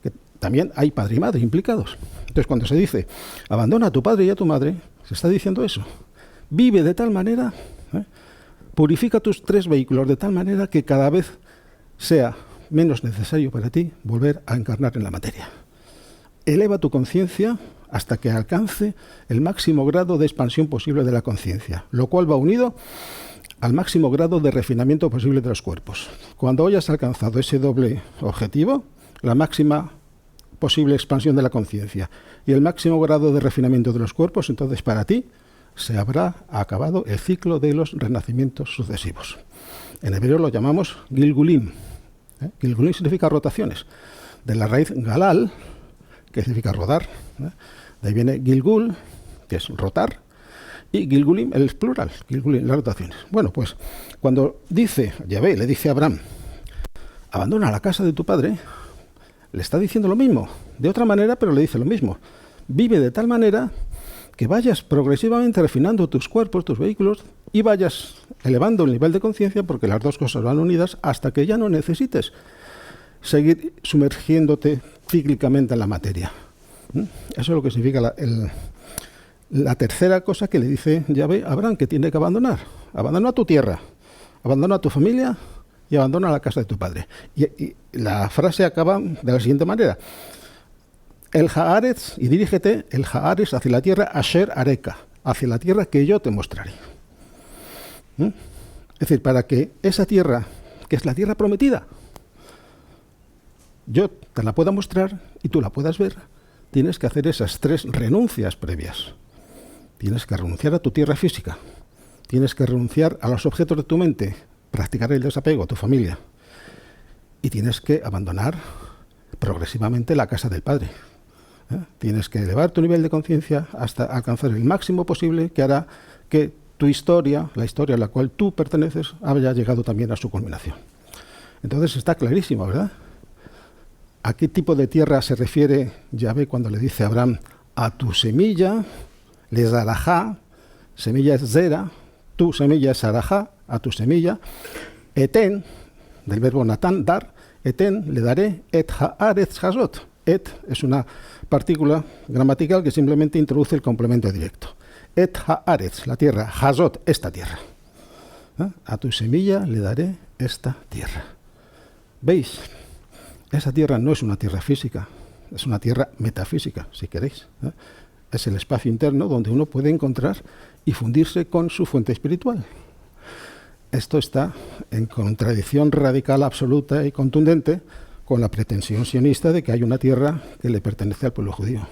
Que también hay padre y madre implicados. Entonces, cuando se dice, abandona a tu padre y a tu madre, se está diciendo eso. Vive de tal manera, purifica tus 3 vehículos de tal manera que cada vez sea menos necesario para ti volver a encarnar en la materia. Eleva tu conciencia hasta que alcance el máximo grado de expansión posible de la conciencia, lo cual va unido al máximo grado de refinamiento posible de los cuerpos. Cuando hayas alcanzado ese doble objetivo, la máxima posible expansión de la conciencia y el máximo grado de refinamiento de los cuerpos, entonces para ti se habrá acabado el ciclo de los renacimientos sucesivos. En hebreo lo llamamos Gilgulim. Gilgulim significa rotaciones. De la raíz galal, que significa rodar, de ahí viene Gilgul, que es rotar, y Gilgulim, el plural, Gilgulim, las rotaciones. Bueno, pues cuando dice, Yahvé le dice a Abraham, abandona la casa de tu padre, le está diciendo lo mismo, de otra manera, pero le dice lo mismo. Vive de tal manera que vayas progresivamente refinando tus cuerpos, tus vehículos, y vayas elevando el nivel de conciencia, porque las 2 cosas van unidas, hasta que ya no necesites seguir sumergiéndote cíclicamente en la materia. Eso es lo que significa la tercera cosa que le dice Yahvé a Abraham, que tiene que abandonar. Abandona tu tierra, abandona tu familia y abandona la casa de tu padre. Y la frase acaba de la siguiente manera. El Haaretz, y dirígete el Haaretz hacia la tierra Asher Areka, hacia la tierra que yo te mostraré. Es decir, para que esa tierra, que es la tierra prometida, yo te la pueda mostrar y tú la puedas ver, tienes que hacer esas 3 renuncias previas. Tienes que renunciar a tu tierra física, tienes que renunciar a los objetos de tu mente, practicar el desapego a tu familia, y tienes que abandonar progresivamente la casa del Padre. Tienes que elevar tu nivel de conciencia hasta alcanzar el máximo posible que hará que tu historia, la historia a la cual tú perteneces, haya llegado también a su culminación. Entonces está clarísimo, ¿verdad? ¿A qué tipo de tierra se refiere Yahvé cuando le dice a Abraham, a tu semilla, le zarajá, semilla es zera, tu semilla es zarajá, a tu semilla, eten, del verbo natán, dar, eten, le daré, et haaretz hazot. Et es una partícula gramatical que simplemente introduce el complemento directo. Et haaretz, la tierra, hazot, esta tierra. A tu semilla le daré esta tierra. ¿Veis? Esa tierra no es una tierra física, es una tierra metafísica, si queréis. Es el espacio interno donde uno puede encontrar y fundirse con su fuente espiritual. Esto está en contradicción radical, absoluta y contundente con la pretensión sionista de que hay una tierra que le pertenece al pueblo judío.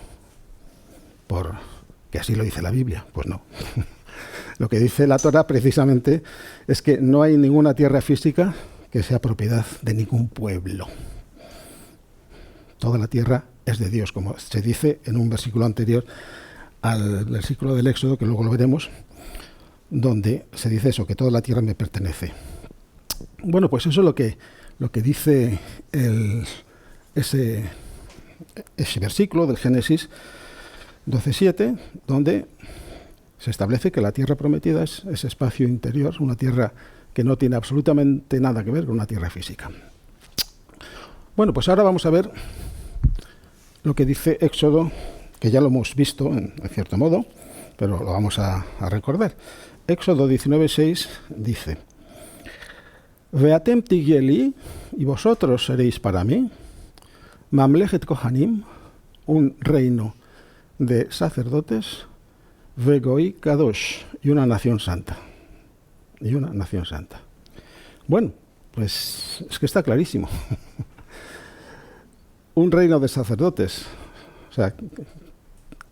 Porque así lo dice la Biblia. Pues no. Lo que dice la Torá precisamente es que no hay ninguna tierra física que sea propiedad de ningún pueblo. Toda la tierra es de Dios, como se dice en un versículo anterior al versículo del Éxodo, que luego lo veremos, donde se dice eso, que toda la tierra me pertenece. Bueno, pues eso es lo que dice ese versículo del Génesis 12:7, donde se establece que la tierra prometida es ese espacio interior, una tierra que no tiene absolutamente nada que ver con una tierra física. Bueno, pues ahora vamos a ver lo que dice Éxodo, que ya lo hemos visto en cierto modo, pero lo vamos a recordar. Éxodo 19:6 dice: Veatem tigeli, y vosotros seréis para mí, mamlechet kohanim, un reino de sacerdotes, vegoi kadosh, y una nación santa. Y una nación santa. Bueno, Pues es que está clarísimo. Un reino de sacerdotes. O sea,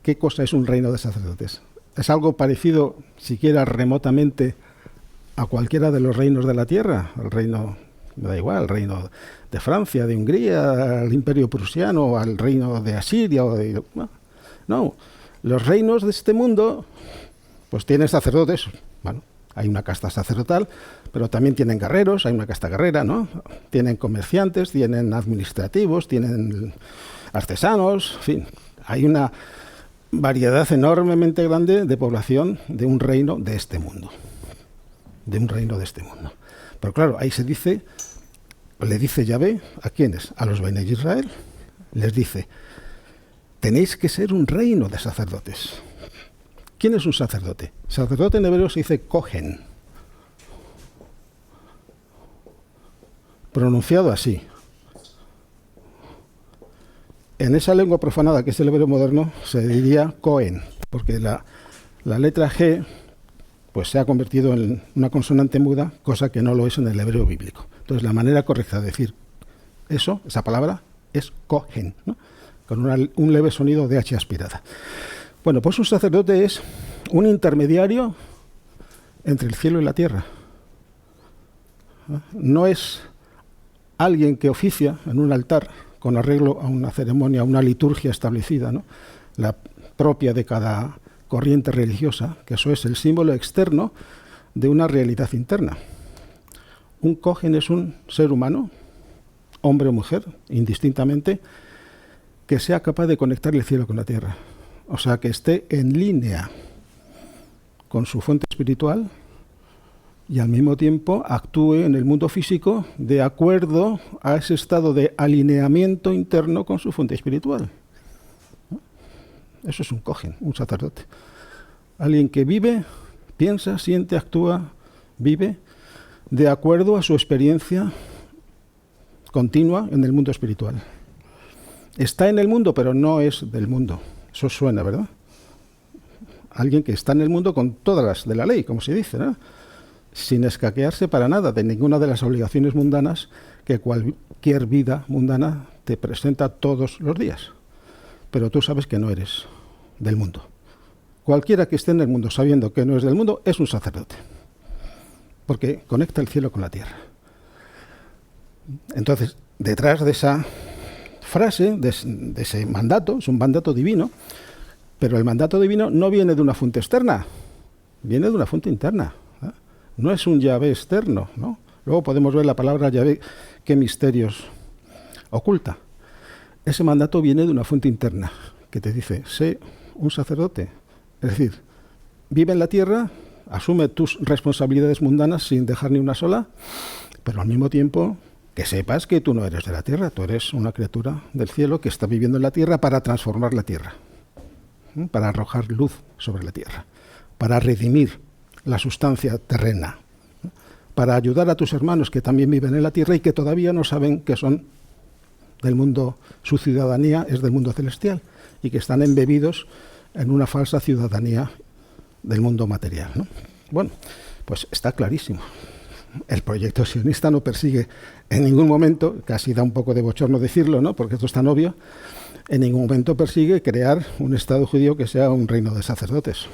¿qué cosa es un reino de sacerdotes? ¿Es algo parecido, siquiera remotamente, a cualquiera de los reinos de la tierra? El reino, me da igual, el reino de Francia, de Hungría, al imperio prusiano, al reino de Asiria. No, los reinos de este mundo pues tienen sacerdotes. Bueno, hay una casta sacerdotal, pero también tienen guerreros, hay una casta guerrera, ¿no? Tienen comerciantes, tienen administrativos, tienen artesanos, en fin, hay una variedad enormemente grande de población de un reino de este mundo. De un reino de este mundo. Pero claro, ahí se dice, le dice Yahvé, ¿a quiénes? A los Bene Israel. Les dice, tenéis que ser un reino de sacerdotes. ¿Quién es un sacerdote? Sacerdote en hebreo se dice Kohen. Pronunciado así. En esa lengua profanada que es el hebreo moderno se diría Cohen, porque la letra G pues se ha convertido en una consonante muda, cosa que no lo es en el hebreo bíblico. Entonces la manera correcta de decir eso, esa palabra, es Kohen, ¿no? Con un leve sonido de H aspirada. Bueno, pues un sacerdote es un intermediario entre el cielo y la tierra. No es alguien que oficia en un altar con arreglo a una ceremonia, a una liturgia establecida, ¿no? La propia de cada corriente religiosa, que eso es el símbolo externo de una realidad interna. Un Kohen es un ser humano, hombre o mujer, indistintamente, que sea capaz de conectar el cielo con la tierra. O sea, que esté en línea con su fuente espiritual y al mismo tiempo actúe en el mundo físico de acuerdo a ese estado de alineamiento interno con su fuente espiritual. Eso es un Kohen, un sacerdote. Alguien que vive, piensa, siente, actúa, vive de acuerdo a su experiencia continua en el mundo espiritual. Está en el mundo, pero no es del mundo. Eso suena, ¿verdad? Alguien que está en el mundo con todas las de la ley, como se dice, ¿no? Sin escaquearse para nada de ninguna de las obligaciones mundanas que cualquier vida mundana te presenta todos los días. Pero tú sabes que no eres del mundo. Cualquiera que esté en el mundo sabiendo que no es del mundo es un sacerdote, porque conecta el cielo con la tierra. Entonces, detrás de esa frase, de ese mandato, es un mandato divino, pero el mandato divino no viene de una fuente externa, viene de una fuente interna. No es un Yahvé externo, ¿no? Luego podemos ver la palabra Yahvé, qué misterios oculta. Ese mandato viene de una fuente interna, que te dice, sé un sacerdote. Es decir, vive en la tierra, asume tus responsabilidades mundanas sin dejar ni una sola, pero al mismo tiempo que sepas que tú no eres de la tierra, tú eres una criatura del cielo que está viviendo en la tierra para transformar la tierra, para arrojar luz sobre la tierra, para redimir la sustancia terrena, para ayudar a tus hermanos que también viven en la tierra y que todavía no saben que son del mundo, su ciudadanía es del mundo celestial y que están embebidos en una falsa ciudadanía del mundo material, ¿no? Bueno, pues está clarísimo. El proyecto sionista no persigue en ningún momento, casi da un poco de bochorno decirlo, ¿no? Porque esto es tan obvio, en ningún momento persigue crear un Estado judío que sea un reino de sacerdotes.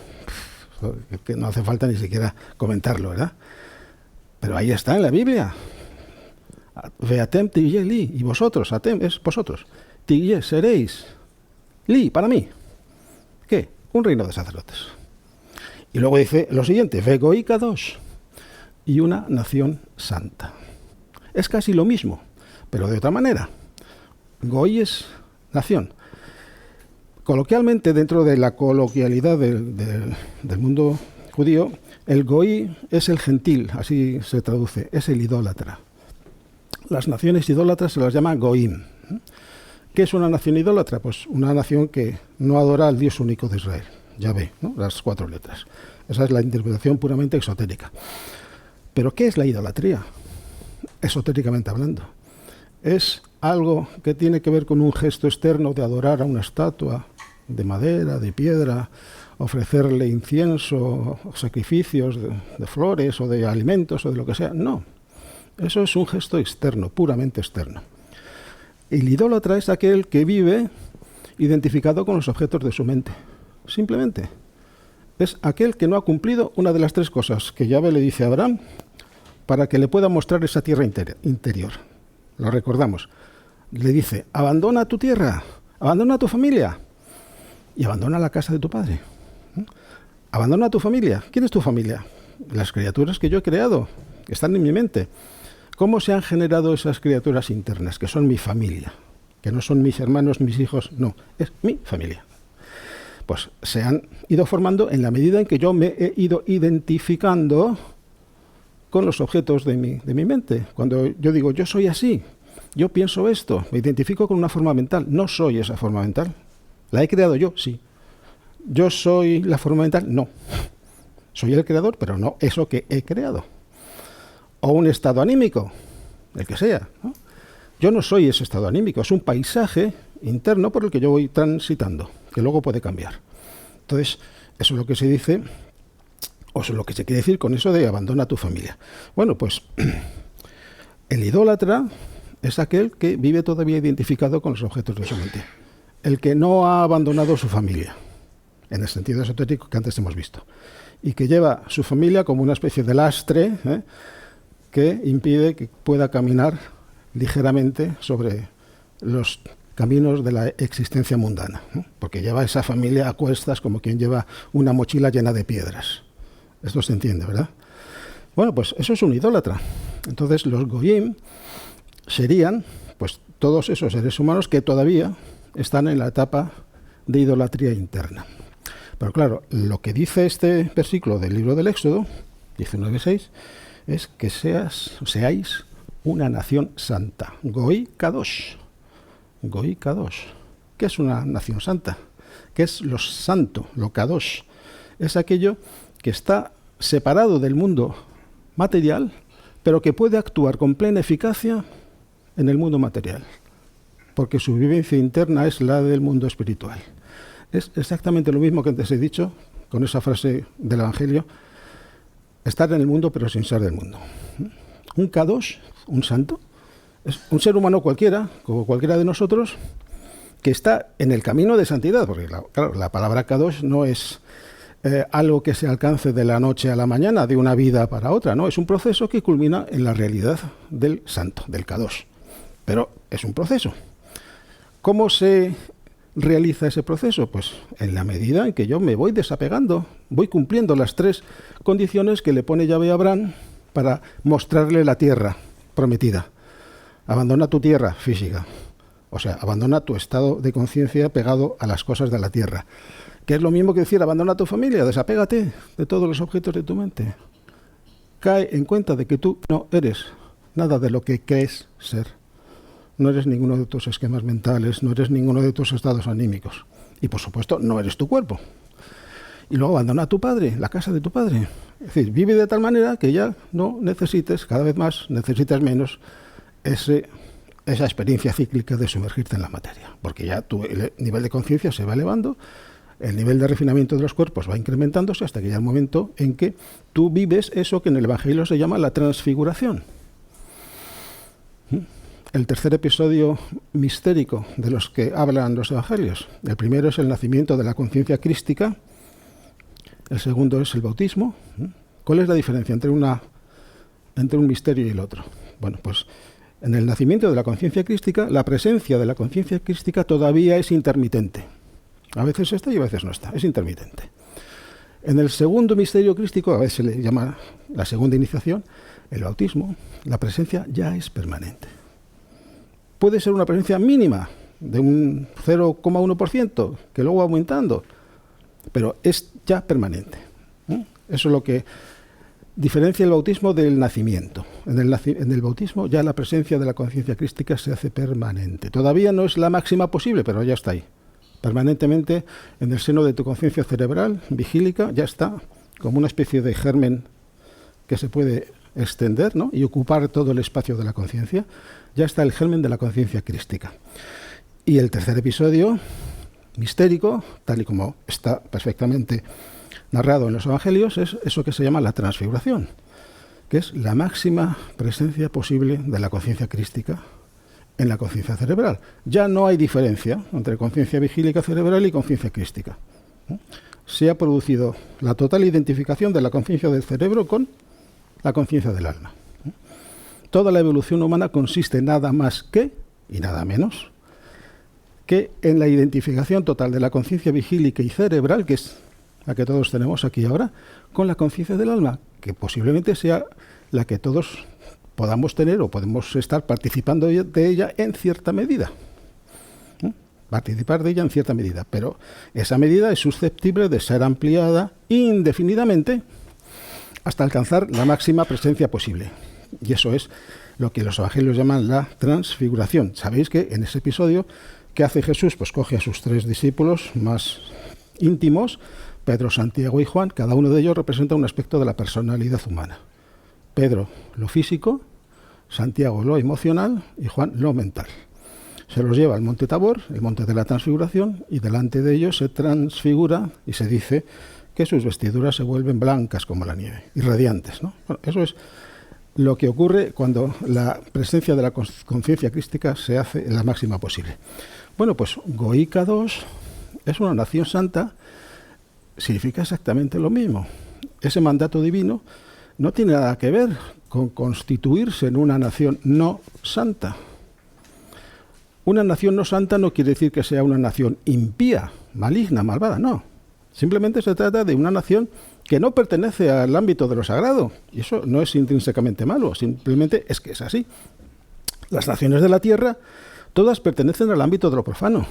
Que no hace falta ni siquiera comentarlo, ¿verdad? Pero ahí está en la Biblia. Veatem tigye li, y vosotros, atem es vosotros. Tigye seréis li, para mí. ¿Qué? Un reino de sacerdotes. Y luego dice lo siguiente, vegoi kadosh, y una nación santa. Es casi lo mismo, pero de otra manera. Goy es nación. Coloquialmente, dentro de la coloquialidad del mundo judío, el goí es el gentil, así se traduce, es el idólatra. Las naciones idólatras se las llama goím. ¿Qué es una nación idólatra? Pues una nación que no adora al Dios único de Israel. Yahvé, ¿no? Las 4 letras. Esa es la interpretación puramente exotérica. ¿Pero qué es la idolatría? Esotéricamente hablando. Es algo que tiene que ver con un gesto externo de adorar a una estatua de madera, de piedra, ofrecerle incienso, sacrificios de flores o de alimentos o de lo que sea. No. Eso es un gesto externo, puramente externo. El idólatra es aquel que vive identificado con los objetos de su mente. Simplemente. Es aquel que no ha cumplido una de las tres cosas que Yahvé le dice a Abraham para que le pueda mostrar esa tierra interior. Lo recordamos. Le dice, abandona tu tierra, abandona tu familia y abandona la casa de tu padre. Abandona tu familia. ¿Quién es tu familia? Las criaturas que yo he creado, que están en mi mente. ¿Cómo se han generado esas criaturas internas, que son mi familia? Que no son mis hermanos, mis hijos, no, es mi familia. Pues se han ido formando en la medida en que yo me he ido identificando con los objetos de mi mente. Cuando yo digo, yo soy así, yo pienso esto, me identifico con una forma mental. No soy esa forma mental. ¿La he creado yo? Sí. ¿Yo soy la forma mental? No. Soy el creador, pero no eso que he creado. O un estado anímico, el que sea, ¿no? Yo no soy ese estado anímico, es un paisaje interno por el que yo voy transitando, que luego puede cambiar. Entonces, eso es lo que se dice, o eso es lo que se quiere decir con eso de abandona tu familia. Bueno, pues el idólatra es aquel que vive todavía identificado con los objetos de su mente. El que no ha abandonado su familia, en el sentido esotérico que antes hemos visto, y que lleva su familia como una especie de lastre, que impide que pueda caminar ligeramente sobre los caminos de la existencia mundana, ¿no? Porque lleva esa familia a cuestas como quien lleva una mochila llena de piedras. Esto se entiende, ¿verdad? Bueno, pues eso es un idólatra. Entonces los goyim serían pues todos esos seres humanos que todavía están en la etapa de idolatría interna. Pero claro, lo que dice este versículo del libro del Éxodo, 19:6, es que seáis una nación santa. Goy Kadosh. Goy Kadosh. ¿Qué es una nación santa? ¿Qué es lo santo, lo Kadosh? Es aquello que está separado del mundo material, pero que puede actuar con plena eficacia en el mundo material, porque su vivencia interna es la del mundo espiritual. Es exactamente lo mismo que antes he dicho, con esa frase del Evangelio, estar en el mundo pero sin ser del mundo. Un Kadosh, un santo, es un ser humano cualquiera, como cualquiera de nosotros, que está en el camino de santidad, porque claro, la palabra Kadosh no es algo que se alcance de la noche a la mañana, de una vida para otra, no, es un proceso que culmina en la realidad del santo, del Kadosh. Pero es un proceso. ¿Cómo se realiza ese proceso? Pues en la medida en que yo me voy desapegando, voy cumpliendo las tres condiciones que le pone Yahvé a Abraham para mostrarle la tierra prometida. Abandona tu tierra física, o sea, abandona tu estado de conciencia pegado a las cosas de la tierra, que es lo mismo que decir abandona tu familia, desapégate de todos los objetos de tu mente. Cae en cuenta de que tú no eres nada de lo que crees ser. No eres ninguno de tus esquemas mentales, no eres ninguno de tus estados anímicos. Y por supuesto, no eres tu cuerpo. Y luego abandona a tu padre, la casa de tu padre. Es decir, vive de tal manera que ya no necesites, cada vez más, necesitas menos esa experiencia cíclica de sumergirte en la materia. Porque ya tu nivel de conciencia se va elevando, el nivel de refinamiento de los cuerpos va incrementándose hasta que llega el momento en que tú vives eso que en el Evangelio se llama la transfiguración. El tercer episodio mistérico de los que hablan los evangelios. El primero es el nacimiento de la conciencia crística. El segundo es el bautismo. ¿Cuál es la diferencia entre un misterio y el otro? Bueno, pues en el nacimiento de la conciencia crística, la presencia de la conciencia crística todavía es intermitente. A veces está y a veces no está, es intermitente. En el segundo misterio crístico, a veces se le llama la segunda iniciación, el bautismo, la presencia ya es permanente. Puede ser una presencia mínima, de un 0,1%, que luego va aumentando, pero es ya permanente. Eso es lo que diferencia el bautismo del nacimiento. En el bautismo ya la presencia de la conciencia crística se hace permanente. Todavía no es la máxima posible, pero ya está ahí. Permanentemente en el seno de tu conciencia cerebral, vigílica, ya está como una especie de germen que se puede extender, ¿no?, y ocupar todo el espacio de la conciencia. Ya está el germen de la conciencia crística. Y el tercer episodio mistérico, tal y como está perfectamente narrado en los evangelios, es eso que se llama la transfiguración. que es la máxima presencia posible de la conciencia crística en la conciencia cerebral. Ya no hay diferencia entre conciencia vigílica cerebral y conciencia crística. Se ha producido la total identificación de la conciencia del cerebro con la conciencia del alma. Toda la evolución humana consiste nada más que, y nada menos, que en la identificación total de la conciencia vigílica y cerebral, que es la que todos tenemos aquí ahora, con la conciencia del alma, que posiblemente sea la que todos podamos tener o podemos estar participando de ella en cierta medida. Participar de ella en cierta medida, pero esa medida es susceptible de ser ampliada indefinidamente hasta alcanzar la máxima presencia posible. Y eso es lo que los evangelios llaman la transfiguración. Sabéis que en ese episodio, ¿qué hace Jesús? Pues coge a sus 3 discípulos más íntimos, Pedro, Santiago y Juan. Cada uno de ellos representa un aspecto de la personalidad humana. Pedro, lo físico; Santiago, lo emocional; y Juan, lo mental. Se los lleva al monte Tabor, el monte de la transfiguración, y delante de ellos se transfigura y se dice que sus vestiduras se vuelven blancas como la nieve y radiantes, ¿no? Bueno, eso es lo que ocurre cuando la presencia de la conciencia crística se hace la máxima posible. Bueno, pues Goí Kadosh es una nación santa, significa exactamente lo mismo. Ese mandato divino no tiene nada que ver con constituirse en una nación no santa. Una nación no santa no quiere decir que sea una nación impía, maligna, malvada, no. Simplemente se trata de una nación que no pertenece al ámbito de lo sagrado. Y eso no es intrínsecamente malo, simplemente es que es así. Las naciones de la tierra, todas pertenecen al ámbito de lo profano.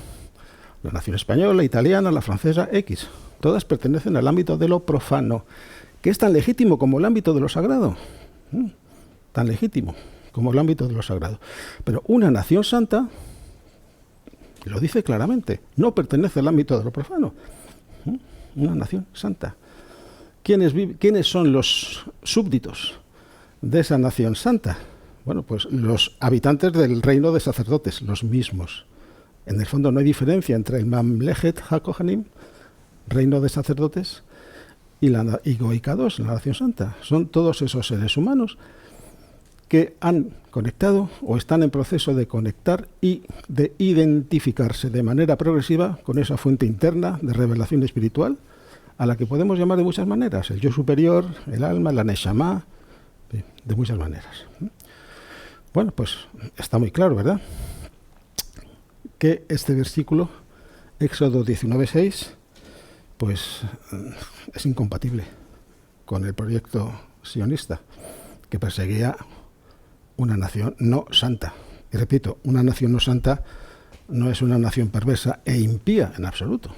La nación española, la italiana, la francesa, X. Todas pertenecen al ámbito de lo profano, que es tan legítimo como el ámbito de lo sagrado. Tan legítimo como el ámbito de lo sagrado. Pero una nación santa, lo dice claramente, no pertenece al ámbito de lo profano. Una nación santa. ¿Quiénes son los súbditos de esa nación santa? Bueno, pues los habitantes del reino de sacerdotes, los mismos. En el fondo no hay diferencia entre el Mamlechet HaKohanim, reino de sacerdotes, y Goí Kadosh, la nación santa. Son todos esos seres humanos que han conectado o están en proceso de conectar y de identificarse de manera progresiva con esa fuente interna de revelación espiritual, a la que podemos llamar de muchas maneras: el yo superior, el alma, la neshama, de muchas maneras. Bueno, pues está muy claro, ¿verdad?, que este versículo, Éxodo 19:6, pues es incompatible con el proyecto sionista, que perseguía una nación no santa. Y repito, una nación no santa no es una nación perversa e impía en absoluto.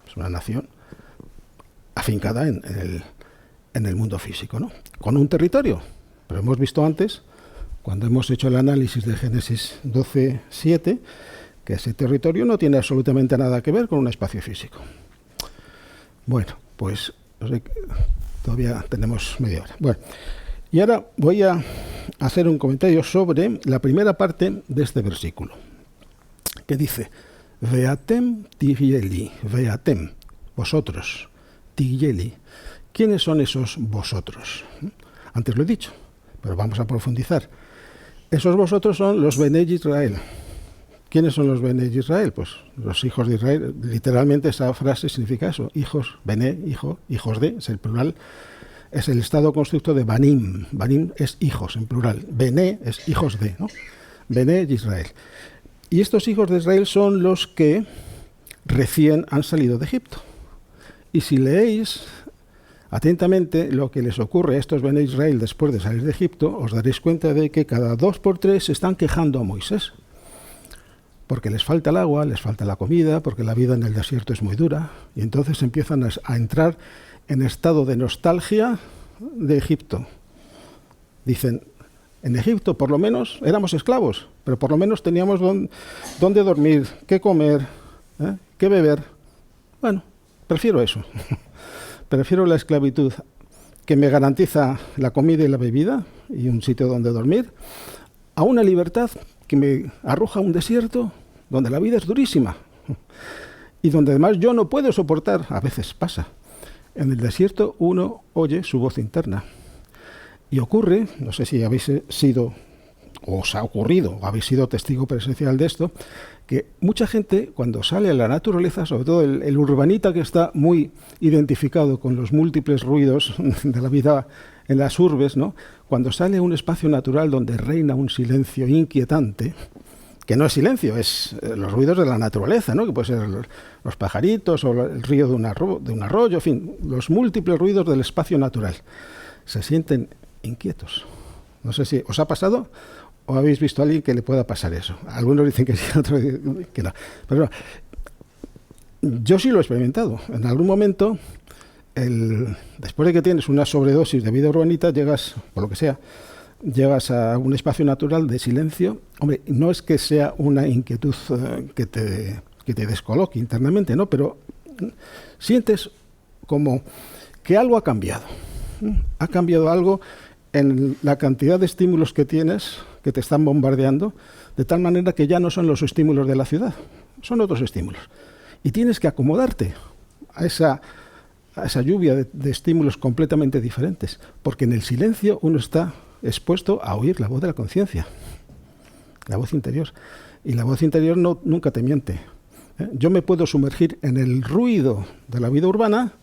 Es una nación afincada en el mundo físico, ¿no?, con un territorio. Pero hemos visto antes, cuando hemos hecho el análisis de Génesis 12:7, que ese territorio no tiene absolutamente nada que ver con un espacio físico. Bueno, pues todavía tenemos media hora. Bueno, y ahora voy a hacer un comentario sobre la primera parte de este versículo, que dice: Veatem tigieli, veatem, vosotros, tigieli. ¿Quiénes son esos vosotros? Antes lo he dicho, pero vamos a profundizar. Esos vosotros son los Bené Israel. ¿Quiénes son los Bené Israel? Pues los hijos de Israel. Literalmente esa frase significa eso: hijos, Bené, hijo, hijos de, es el plural. Es el estado constructo de Banim. Banim es hijos, en plural. Bené es hijos de, ¿no? Bené Israel. Y estos hijos de Israel son los que recién han salido de Egipto. Y si leéis atentamente lo que les ocurre a estos Bené Israel después de salir de Egipto, os daréis cuenta de que cada 2 por 3 se están quejando a Moisés. Porque les falta el agua, les falta la comida, porque la vida en el desierto es muy dura. Y entonces empiezan a entrar en estado de nostalgia de Egipto. Dicen: en Egipto por lo menos éramos esclavos, pero por lo menos teníamos dónde dormir, qué comer, qué beber. Bueno, prefiero eso. Prefiero la esclavitud, que me garantiza la comida y la bebida y un sitio donde dormir, a una libertad que me arroja a un desierto donde la vida es durísima y donde además yo no puedo soportar. A veces pasa. En el desierto uno oye su voz interna Y ocurre, no sé si habéis sido, o os ha ocurrido, o habéis sido testigo presencial de esto, que mucha gente cuando sale a la naturaleza, sobre todo el urbanita que está muy identificado con los múltiples ruidos de la vida en las urbes, ¿no? Cuando sale a un espacio natural donde reina un silencio inquietante, que no es silencio, es los ruidos de la naturaleza, ¿no? Que puede ser los pajaritos o el río de un arroyo, en fin, los múltiples ruidos del espacio natural. Se sienten inquietos. No sé si os ha pasado o habéis visto a alguien que le pueda pasar eso. Algunos dicen que sí, otros dicen que no. Pero no, yo sí lo he experimentado. En algún momento, después de que tienes una sobredosis de vida urbanita, llegas, por lo que sea, llegas a un espacio natural de silencio. Hombre, no es que sea una inquietud que te descoloque internamente, ¿no? Pero sientes como que algo ha cambiado. Ha cambiado algo en la cantidad de estímulos que tienes, que te están bombardeando, de tal manera que ya no son los estímulos de la ciudad, son otros estímulos. Y tienes que acomodarte a esa lluvia de estímulos completamente diferentes, porque en el silencio uno está expuesto a oír la voz de la conciencia, la voz interior. Y la voz interior nunca te miente. Yo me puedo sumergir en el ruido de la vida urbana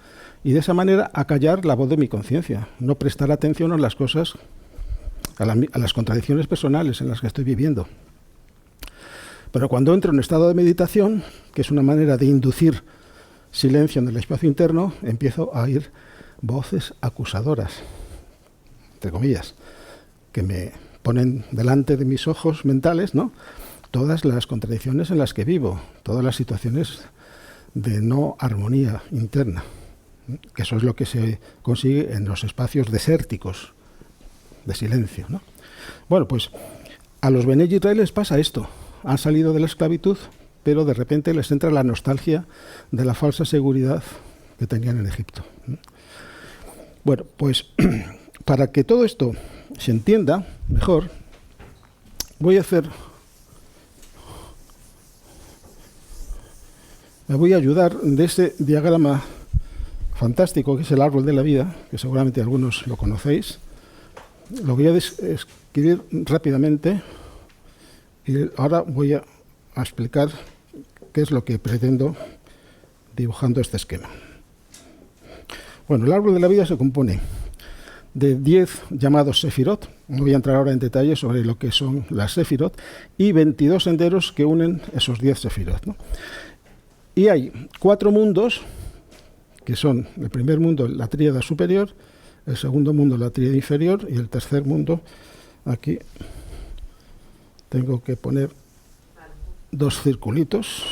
y de esa manera acallar la voz de mi conciencia, no prestar atención a las cosas, a las contradicciones personales en las que estoy viviendo. Pero cuando entro en estado de meditación, que es una manera de inducir silencio en el espacio interno, empiezo a oír voces acusadoras, entre comillas, que me ponen delante de mis ojos mentales, ¿no?, todas las contradicciones en las que vivo, todas las situaciones de no armonía interna, que eso es lo que se consigue en los espacios desérticos de silencio, ¿no? Bueno, pues a los Bene Israel les pasa esto. Han salido de la esclavitud, pero de repente les entra la nostalgia de la falsa seguridad que tenían en Egipto. Bueno, pues para que todo esto se entienda mejor, me voy a ayudar de ese diagrama fantástico que es el árbol de la vida, que seguramente algunos lo conocéis. Lo voy a escribir rápidamente y ahora voy a explicar qué es lo que pretendo dibujando este esquema. Bueno, el árbol de la vida se compone de 10 llamados sefirot. No voy a entrar ahora en detalle sobre lo que son las sefirot, y 22 senderos que unen esos 10 sefirot, ¿no? Y hay 4 mundos, que son el primer mundo, la tríada superior, el segundo mundo, la tríada inferior, y el tercer mundo, aquí tengo que poner 2 circulitos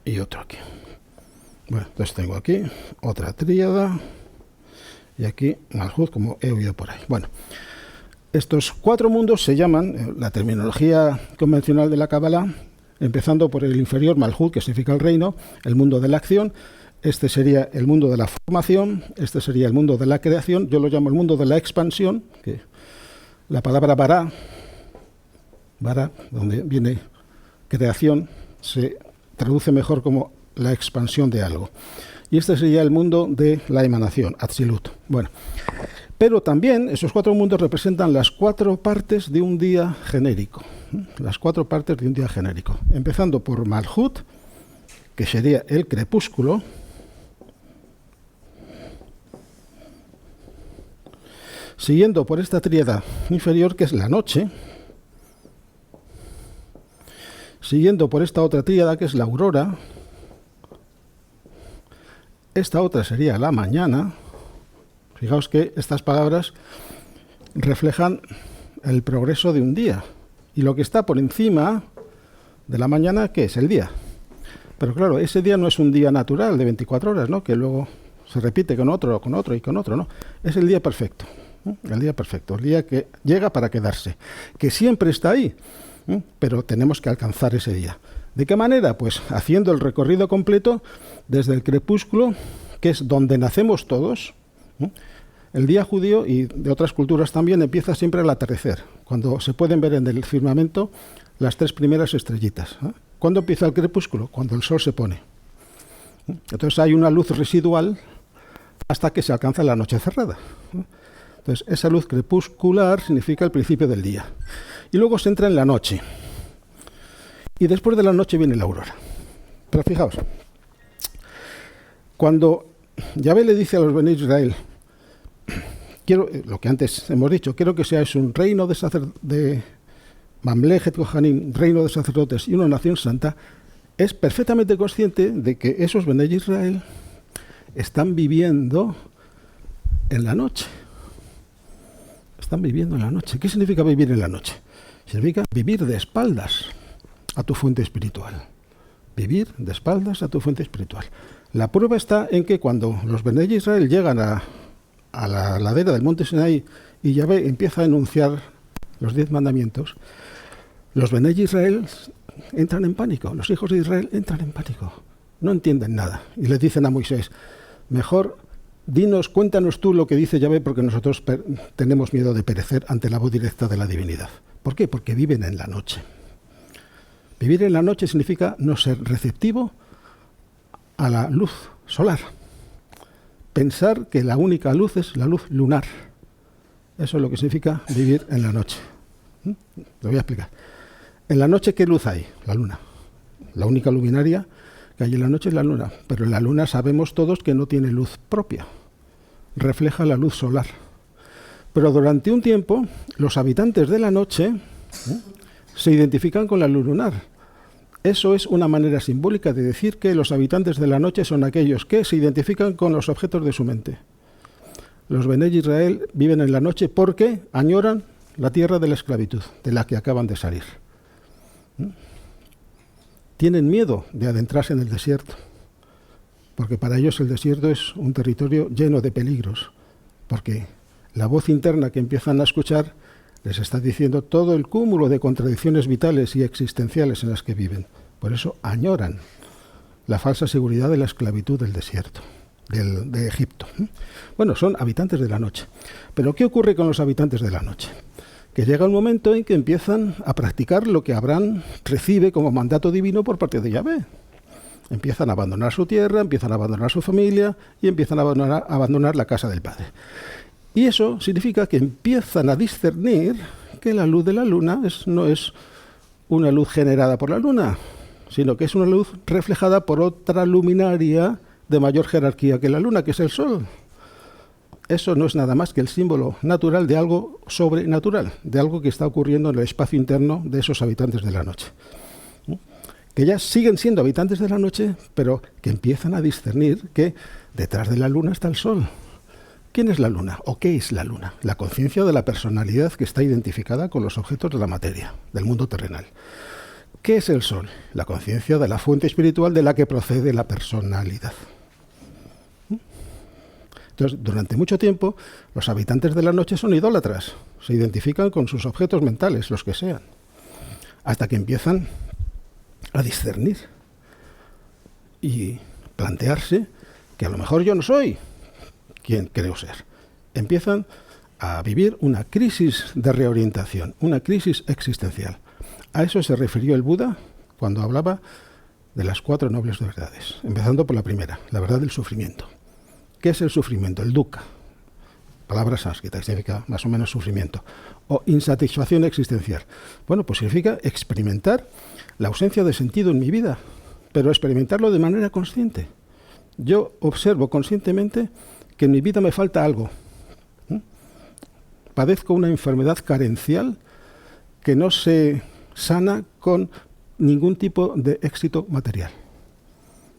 y otro aquí. Bueno, entonces tengo aquí otra tríada y aquí Malhut, como he oído por ahí. Bueno, estos 4 mundos se llaman, la terminología convencional de la Cábala, empezando por el inferior, Malhut, que significa el reino, el mundo de la acción. Este sería el mundo de la formación, este sería el mundo de la creación. Yo lo llamo el mundo de la expansión, que la palabra bara, donde viene creación, se traduce mejor como la expansión de algo. Y este sería el mundo de la emanación, Atzilut. Bueno, pero también esos 4 mundos representan las 4 partes de un día genérico. Las 4 partes de un día genérico. Empezando por Malhut, que sería el crepúsculo. Siguiendo por esta tríada inferior, que es la noche. Siguiendo por esta otra tríada, que es la aurora. Esta otra sería la mañana. Fijaos que estas palabras reflejan el progreso de un día. Y lo que está por encima de la mañana, ¿qué es? El día. Pero claro, ese día no es un día natural de 24 horas, ¿no?, que luego se repite con otro y con otro, ¿no? Es el día perfecto. El día perfecto, el día que llega para quedarse, que siempre está ahí, pero tenemos que alcanzar ese día. ¿De qué manera? Pues haciendo el recorrido completo desde el crepúsculo, que es donde nacemos todos. El día judío, y de otras culturas también, empieza siempre al atardecer, cuando se pueden ver en el firmamento las 3 primeras estrellitas. ¿Cuándo empieza el crepúsculo? Cuando el sol se pone. Entonces hay una luz residual hasta que se alcanza la noche cerrada. Entonces, esa luz crepuscular significa el principio del día. Y luego se entra en la noche. Y después de la noche viene la aurora. Pero fijaos, cuando Yahvé le dice a los Bene Israel, quiero, lo que antes hemos dicho, quiero que seáis un reino de Mamlechet Kohanim, reino de sacerdotes y una nación santa, es perfectamente consciente de que esos Bene Israel están viviendo en la noche. Están viviendo en la noche. ¿Qué significa vivir en la noche? Significa vivir de espaldas a tu fuente espiritual. Vivir de espaldas a tu fuente espiritual. La prueba está en que cuando los Bene Israel llegan a la ladera del monte Sinaí y Yahvé empieza a enunciar los 10 mandamientos, los Bene Israel entran en pánico, los hijos de Israel entran en pánico, no entienden nada y le dicen a Moisés, mejor dinos, cuéntanos tú lo que dice Yahvé porque nosotros tenemos miedo de perecer ante la voz directa de la divinidad. ¿Por qué? Porque viven en la noche. Vivir en la noche significa no ser receptivo a la luz solar. Pensar que la única luz es la luz lunar. Eso es lo que significa vivir en la noche. Lo voy a explicar. En la noche, ¿qué luz hay? La luna. La única luminaria que hay en la noche es la luna. Pero en la luna sabemos todos que no tiene luz propia. Refleja la luz solar. Pero durante un tiempo, los habitantes de la noche se identifican con la luz lunar. Eso es una manera simbólica de decir que los habitantes de la noche son aquellos que se identifican con los objetos de su mente. Los Bene Israel viven en la noche porque añoran la tierra de la esclavitud, de la que acaban de salir. Tienen miedo de adentrarse en el desierto, porque para ellos el desierto es un territorio lleno de peligros, porque la voz interna que empiezan a escuchar les está diciendo todo el cúmulo de contradicciones vitales y existenciales en las que viven. Por eso añoran la falsa seguridad de la esclavitud del desierto, de Egipto. Bueno, son habitantes de la noche. Pero ¿qué ocurre con los habitantes de la noche? Que llega un momento en que empiezan a practicar lo que Abraham recibe como mandato divino por parte de Yahvé. Empiezan a abandonar su tierra, empiezan a abandonar su familia y empiezan a abandonar la casa del padre. Y eso significa que empiezan a discernir que la luz de la luna no es una luz generada por la luna, sino que es una luz reflejada por otra luminaria de mayor jerarquía que la luna, que es el sol. Eso no es nada más que el símbolo natural de algo sobrenatural, de algo que está ocurriendo en el espacio interno de esos habitantes de la noche. Que ya siguen siendo habitantes de la noche, pero que empiezan a discernir que detrás de la luna está el sol. ¿Quién es la luna? ¿O qué es la luna? La conciencia de la personalidad que está identificada con los objetos de la materia, del mundo terrenal. ¿Qué es el sol? La conciencia de la fuente espiritual de la que procede la personalidad. Entonces, durante mucho tiempo, los habitantes de la noche son idólatras. Se identifican con sus objetos mentales, los que sean. Hasta que empiezan a discernir y plantearse que a lo mejor yo no soy quien creo ser. Empiezan a vivir una crisis de reorientación, una crisis existencial. A eso se refirió el Buda cuando hablaba de las 4 nobles verdades, empezando por la primera, la verdad del sufrimiento. ¿Qué es el sufrimiento? El dukkha, palabra sánscrita, que significa más o menos sufrimiento, o insatisfacción existencial. Bueno, pues significa experimentar la ausencia de sentido en mi vida, pero experimentarlo de manera consciente. Yo observo conscientemente que en mi vida me falta algo. Padezco una enfermedad carencial que no se sana con ningún tipo de éxito material.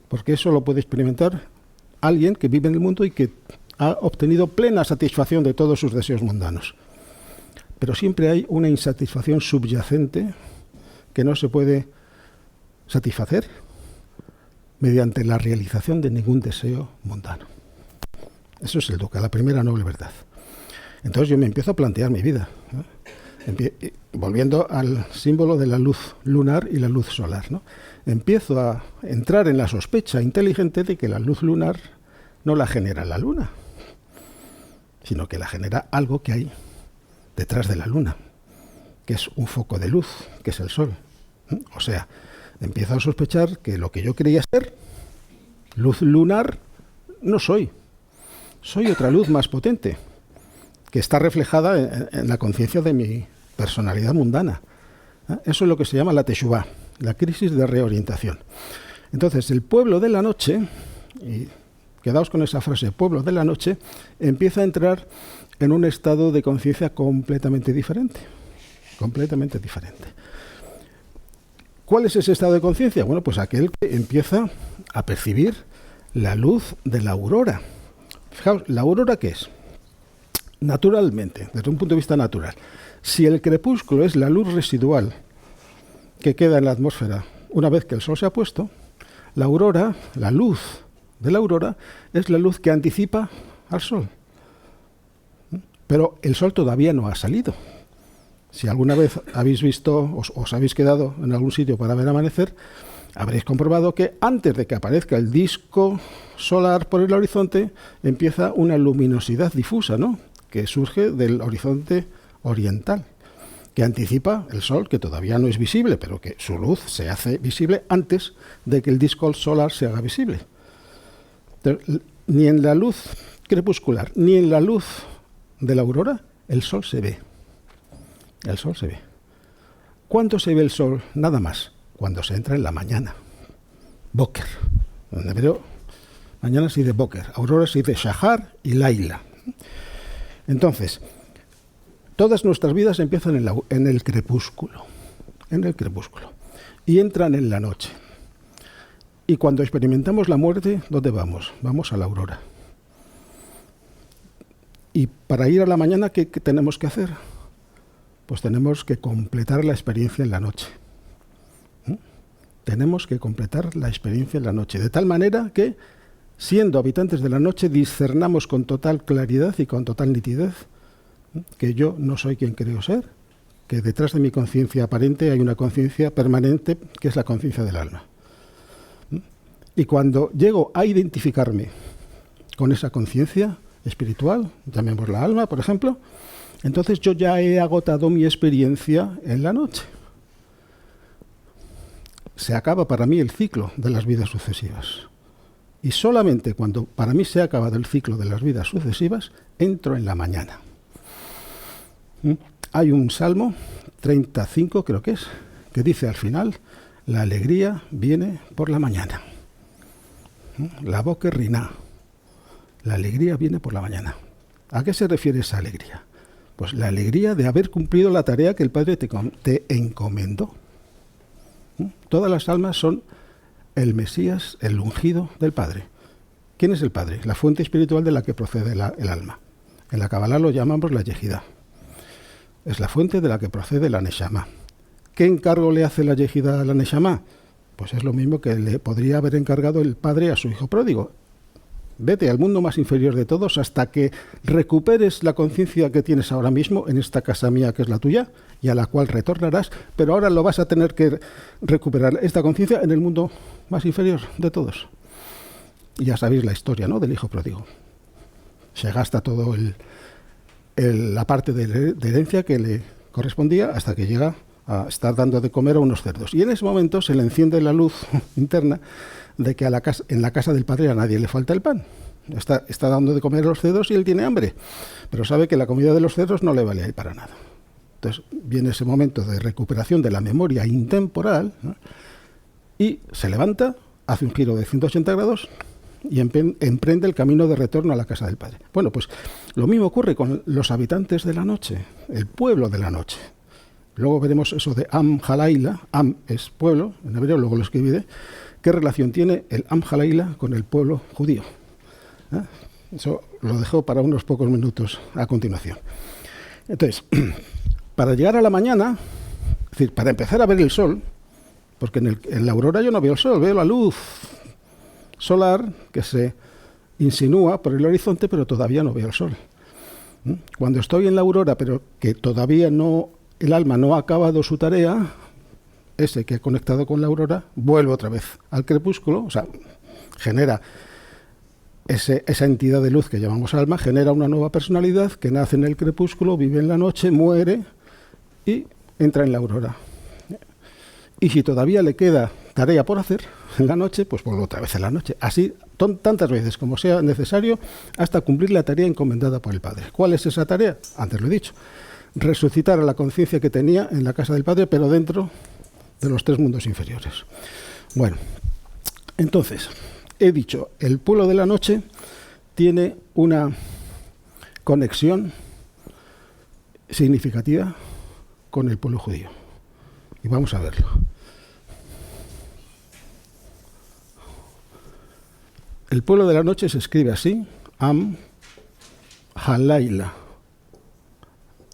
Porque eso lo puede experimentar alguien que vive en el mundo y que ha obtenido plena satisfacción de todos sus deseos mundanos. Pero siempre hay una insatisfacción subyacente que no se puede satisfacer mediante la realización de ningún deseo mundano. Eso es el dukkha, la primera noble verdad. Entonces yo me empiezo a plantear mi vida, ¿no? Volviendo al símbolo de la luz lunar y la luz solar, ¿no? Empiezo a entrar en la sospecha inteligente de que la luz lunar no la genera la luna, sino que la genera algo que hay detrás de la luna, que es un foco de luz, que es el sol. O sea, empiezo a sospechar que lo que yo creía ser luz lunar no soy. Soy otra luz más potente, que está reflejada en la conciencia de mi personalidad mundana. Eso es lo que se llama la teshuvá, la crisis de reorientación. Entonces, el pueblo de la noche, y quedaos con esa frase, pueblo de la noche, empieza a entrar en un estado de conciencia completamente diferente. Completamente diferente. ¿Cuál es ese estado de conciencia? Bueno, pues aquel que empieza a percibir la luz de la aurora. Fijaos, ¿la aurora qué es? Naturalmente, desde un punto de vista natural, si el crepúsculo es la luz residual que queda en la atmósfera una vez que el sol se ha puesto, la aurora, la luz de la aurora, es la luz que anticipa al sol. Pero el sol todavía no ha salido. Si alguna vez habéis visto, os habéis quedado en algún sitio para ver amanecer, habréis comprobado que antes de que aparezca el disco solar por el horizonte, empieza una luminosidad difusa, ¿no?, que surge del horizonte oriental, que anticipa el sol, que todavía no es visible, pero que su luz se hace visible antes de que el disco solar se haga visible. Entonces, ni en la luz crepuscular, ni en la luz de la aurora, el sol se ve. El sol se ve. ¿Cuándo se ve el sol? Nada más, cuando se entra en la mañana. Boker. En hebreo, mañana se dice Boker. Aurora se dice Shahar y Laila. Entonces, todas nuestras vidas empiezan en el crepúsculo. En el crepúsculo. Y entran en la noche. Y cuando experimentamos la muerte, ¿dónde vamos? Vamos a la aurora. Y para ir a la mañana, ¿qué tenemos que hacer? Pues tenemos que completar la experiencia en la noche. Tenemos que completar la experiencia en la noche, de tal manera que, siendo habitantes de la noche, discernamos con total claridad y con total nitidez que yo no soy quien creo ser, que detrás de mi conciencia aparente hay una conciencia permanente, que es la conciencia del alma. Y cuando llego a identificarme con esa conciencia espiritual, llamémosla alma, por ejemplo, entonces yo ya he agotado mi experiencia en la noche. Se acaba para mí el ciclo de las vidas sucesivas. Y solamente cuando para mí se ha acabado el ciclo de las vidas sucesivas, entro en la mañana. Hay un Salmo 35, creo que es, que dice al final, la alegría viene por la mañana. La boca riná. La alegría viene por la mañana. ¿A qué se refiere esa alegría? Pues la alegría de haber cumplido la tarea que el Padre te encomendó. Todas las almas son el Mesías, el ungido del Padre. ¿Quién es el Padre? La fuente espiritual de la que procede el alma. En la Kabbalah lo llamamos la Yejidá. Es la fuente de la que procede la Neshama. ¿Qué encargo le hace la Yejidá a la Neshama? Pues es lo mismo que le podría haber encargado el Padre a su hijo pródigo. Vete al mundo más inferior de todos hasta que recuperes la conciencia que tienes ahora mismo en esta casa mía que es la tuya y a la cual retornarás, pero ahora lo vas a tener que recuperar esta conciencia en el mundo más inferior de todos. Y ya sabéis la historia, ¿no?, del hijo pródigo. Se gasta todo la parte de herencia que le correspondía hasta que llega a estar dando de comer a unos cerdos. Y en ese momento se le enciende la luz interna de que en la casa del Padre a nadie le falta el pan. Está dando de comer a los cerdos y él tiene hambre, pero sabe que la comida de los cerdos no le vale ahí para nada. Entonces viene ese momento de recuperación de la memoria intemporal, ¿no?, y se levanta, hace un giro de 180 grados y emprende el camino de retorno a la casa del Padre. Bueno, pues lo mismo ocurre con los habitantes de la noche, el pueblo de la noche. Luego veremos eso de Am Halaila. Am es pueblo, en hebreo, luego lo escribiré. ¿Qué relación tiene el Am Halaila con el pueblo judío? Eso lo dejo para unos pocos minutos a continuación. Entonces, para llegar a la mañana, es decir, para empezar a ver el sol, porque en la aurora yo no veo el sol, veo la luz solar que se insinúa por el horizonte, pero todavía no veo el sol. Cuando estoy en la aurora, pero que todavía el alma no ha acabado su tarea, ese que ha conectado con la aurora vuelve otra vez al crepúsculo, o sea, genera esa entidad de luz que llamamos alma, genera una nueva personalidad que nace en el crepúsculo, vive en la noche, muere y entra en la aurora. Y si todavía le queda tarea por hacer en la noche, pues vuelve otra vez en la noche. Así tantas veces como sea necesario hasta cumplir la tarea encomendada por el Padre. ¿Cuál es esa tarea? Antes lo he dicho. Resucitar a la conciencia que tenía en la casa del Padre, pero dentro de los 3 mundos inferiores. Bueno, entonces, he dicho, el pueblo de la noche tiene una conexión significativa con el pueblo judío. Y vamos a verlo. El pueblo de la noche se escribe así, Am Halaila.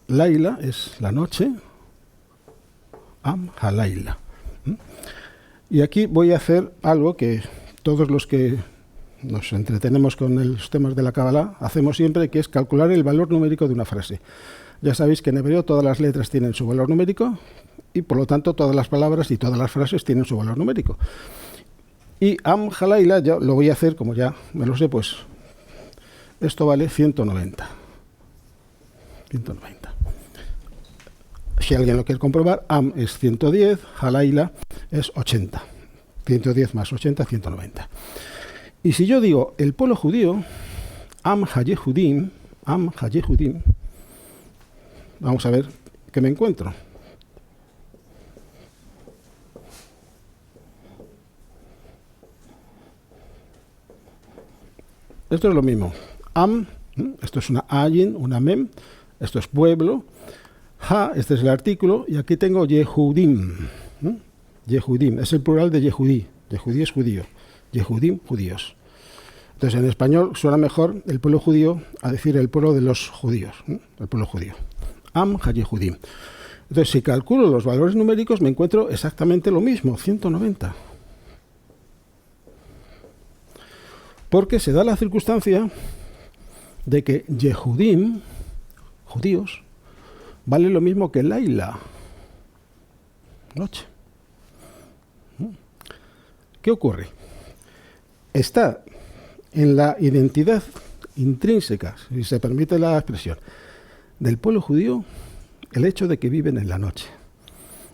Laila es la noche, Am Halaila. Y aquí voy a hacer algo que todos los que nos entretenemos con los temas de la Kabbalah hacemos siempre, que es calcular el valor numérico de una frase. Ya sabéis que en hebreo todas las letras tienen su valor numérico y por lo tanto todas las palabras y todas las frases tienen su valor numérico. Y Am Halaila, yo lo voy a hacer, como ya me lo sé, pues esto vale 190. 190. Si alguien lo quiere comprobar, Am es 110, Halaila es 80. 110 más 80, 190. Y si yo digo el pueblo judío, Am Hayehudim, vamos a ver qué me encuentro. Esto es lo mismo. Am, esto es una ayin, una mem, esto es pueblo. Ha, este es el artículo, y aquí tengo Yehudim. Yehudim, es el plural de Yehudí. Yehudí es judío. Yehudim, judíos. Entonces, en español suena mejor el pueblo judío a decir el pueblo de los judíos. El pueblo judío. Am ha-Yehudim. Entonces, si calculo los valores numéricos, me encuentro exactamente lo mismo, 190. Porque se da la circunstancia de que Yehudim, judíos, vale lo mismo que Laila, noche. ¿Qué ocurre? Está en la identidad intrínseca, si se permite la expresión, del pueblo judío el hecho de que viven en la noche.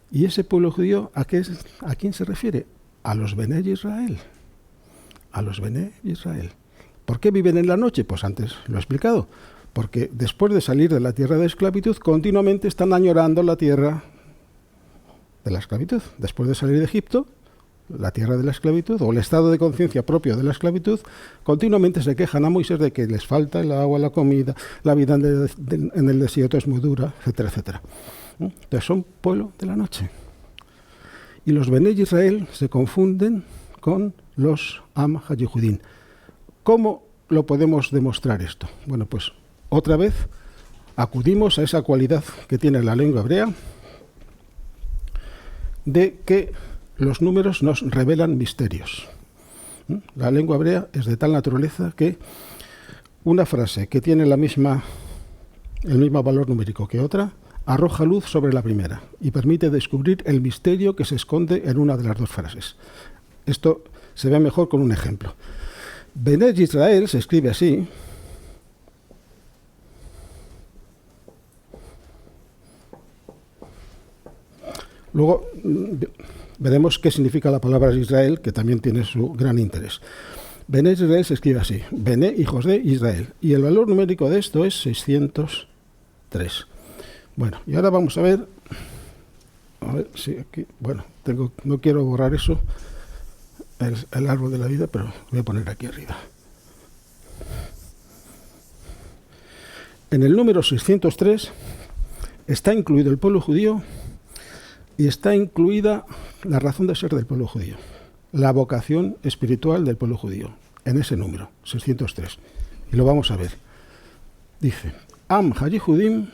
¿Y ese pueblo judío a quién se refiere? A los Bené Israel. A los Bené Israel. ¿Por qué viven en la noche? Pues antes lo he explicado. Porque después de salir de la tierra de esclavitud, continuamente están añorando la tierra de la esclavitud. Después de salir de Egipto, la tierra de la esclavitud, o el estado de conciencia propio de la esclavitud, continuamente se quejan a Moisés de que les falta el agua, la comida, la vida en el desierto es muy dura, etcétera, etcétera. Entonces son pueblo de la noche. Y los Bené Israel se confunden con los Am ha-Yehudim. ¿Cómo lo podemos demostrar esto? Bueno, pues otra vez acudimos a esa cualidad que tiene la lengua hebrea de que los números nos revelan misterios. La lengua hebrea es de tal naturaleza que una frase que tiene el mismo valor numérico que otra arroja luz sobre la primera y permite descubrir el misterio que se esconde en una de las dos frases. Esto se ve mejor con un ejemplo. Bené Israel se escribe así. Luego veremos qué significa la palabra Israel, que también tiene su gran interés. Bené Israel se escribe así, Bené, hijos de Israel. Y el valor numérico de esto es 603. Bueno, y ahora vamos a ver si aquí, bueno, no quiero borrar eso, el árbol de la vida, pero lo voy a poner aquí arriba. En el número 603 está incluido el pueblo judío y está incluida la razón de ser del pueblo judío, la vocación espiritual del pueblo judío, en ese número, 603. Y lo vamos a ver. Dice, Am ha-Yehudim,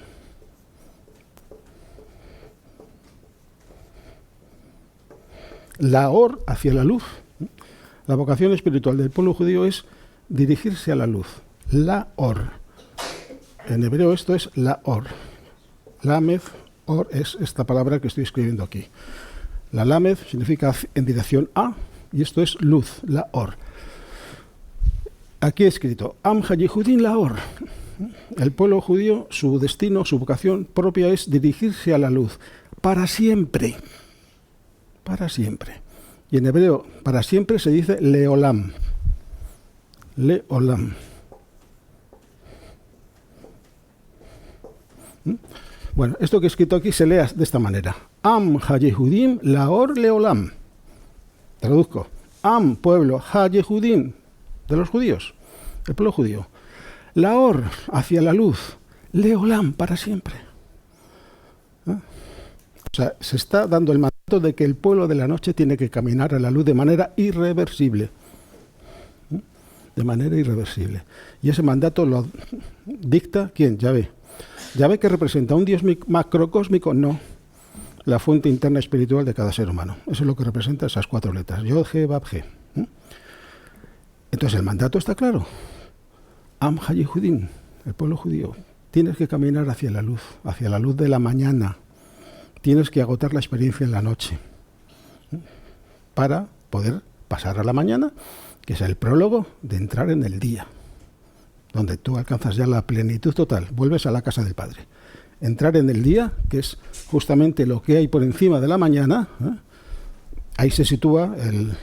la or hacia la luz. La vocación espiritual del pueblo judío es dirigirse a la luz. La or. En hebreo esto es la or. Lamed, or es esta palabra que estoy escribiendo aquí. La lamed significa en dirección a, y esto es luz, la or. Aquí he escrito, Am ha-Yehudim la or. El pueblo judío, su destino, su vocación propia es dirigirse a la luz. Para siempre. Para siempre. Y en hebreo, para siempre se dice leolam. leolam. Bueno, esto que he escrito aquí se lee de esta manera. Am ha-Yehudim laor leolam. Traduzco. Am, pueblo, ha-Yehudim, de los judíos, el pueblo judío. Laor, hacia la luz. Leolam, para siempre. O sea, se está dando el mandato de que el pueblo de la noche tiene que caminar a la luz de manera irreversible. De manera irreversible. Y ese mandato lo dicta, ¿quién? Yahvé. ¿Yahvé que representa un Dios macrocósmico? No. La fuente interna espiritual de cada ser humano. Eso es lo que representa esas 4 letras. Yod, He, Vav, He. Entonces el mandato está claro. Am ha-Yehudim, el pueblo judío. Tienes que caminar hacia la luz de la mañana. Tienes que agotar la experiencia en la noche para poder pasar a la mañana, que es el prólogo de entrar en el día, donde tú alcanzas ya la plenitud total, vuelves a la casa del Padre. Entrar en el día, que es justamente lo que hay por encima de la mañana, ahí se sitúa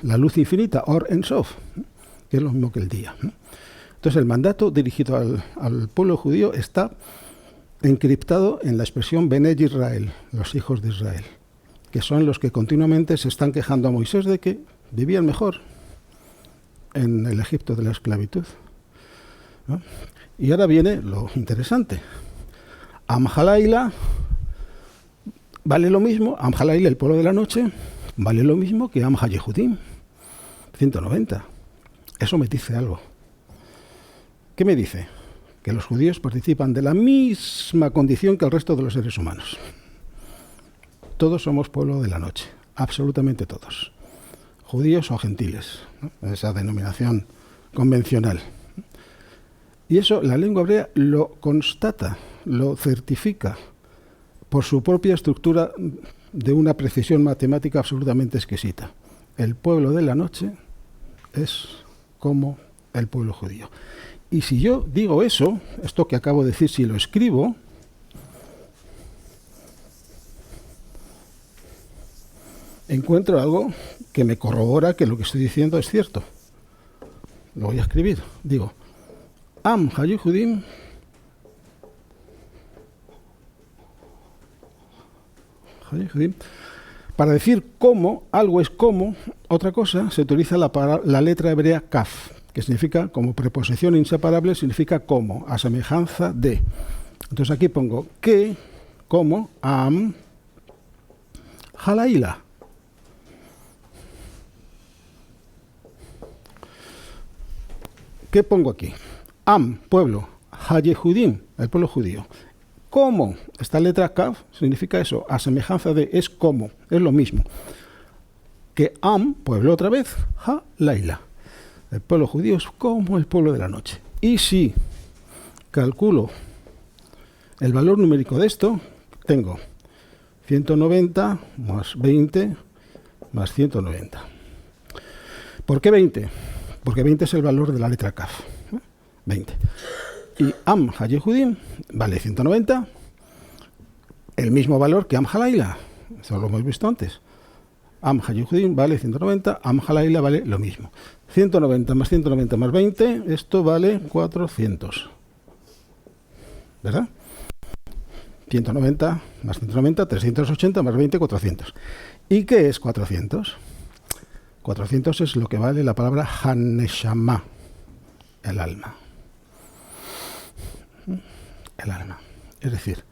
la luz infinita, Or En Sof, que es lo mismo que el día. Entonces el mandato dirigido al pueblo judío está encriptado en la expresión Bene Israel, los hijos de Israel, que son los que continuamente se están quejando a Moisés de que vivían mejor en el Egipto de la esclavitud. ¿No? Y ahora viene lo interesante. Am ha-Laila vale lo mismo, Am ha-Laila, el pueblo de la noche, vale lo mismo que Am ha-Yehudim, 190. Eso me dice algo. ¿Qué me dice? Que los judíos participan de la misma condición que el resto de los seres humanos. Todos somos pueblo de la noche, absolutamente todos. Judíos o gentiles, ¿no? Esa denominación convencional. Y eso la lengua hebrea lo constata, lo certifica por su propia estructura de una precisión matemática absolutamente exquisita. El pueblo de la noche es como el pueblo judío. Y si yo digo eso, esto que acabo de decir, si lo escribo, encuentro algo que me corrobora que lo que estoy diciendo es cierto. Lo voy a escribir. Digo, Am ha-Yehudim para decir cómo, algo es como, otra cosa, se utiliza la letra hebrea kaf, que significa, como preposición inseparable, significa como, a semejanza de. Entonces aquí pongo que, como, am ha-Laila. ¿Qué pongo aquí? Am, pueblo, ha-Yehudim, el pueblo judío. ¿Cómo? Esta letra kaf significa eso, a semejanza de, es como, es lo mismo. Que am, pueblo otra vez, ha-Laila. El pueblo judío es como el pueblo de la noche. Y si calculo el valor numérico de esto, tengo 190 más 20 más 190. ¿Por qué 20? Porque 20 es el valor de la letra kaf. 20. Y Am ha-Yehudim vale 190, el mismo valor que Am ha-Laila. Eso lo hemos visto antes. Am ha-Yehudim vale 190, Am ha-Laila vale lo mismo. 190 más 190 más 20, esto vale 400. ¿Verdad? 190 más 190, 380 más 20, 400. ¿Y qué es 400? 400 es lo que vale la palabra ha-Neshama, el alma. El alma. Es decir,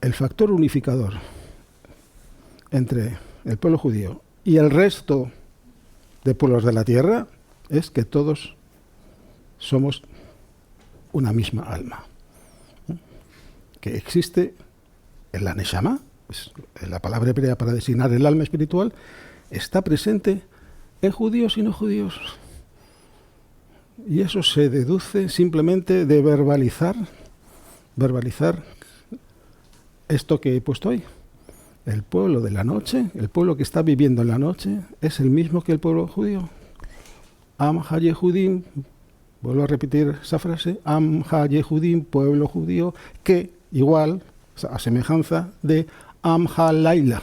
el factor unificador entre el pueblo judío y el resto de pueblos de la tierra es que todos somos una misma alma. Que existe en la Neshama, es la palabra hebrea para designar el alma espiritual, está presente en judíos y no judíos. Y eso se deduce simplemente de verbalizar esto que he puesto hoy. El pueblo de la noche, el pueblo que está viviendo en la noche, es el mismo que el pueblo judío. Am ha-Yehudim, vuelvo a repetir esa frase, Am ha-Yehudim, pueblo judío, que igual, a semejanza de Am ha-Laila,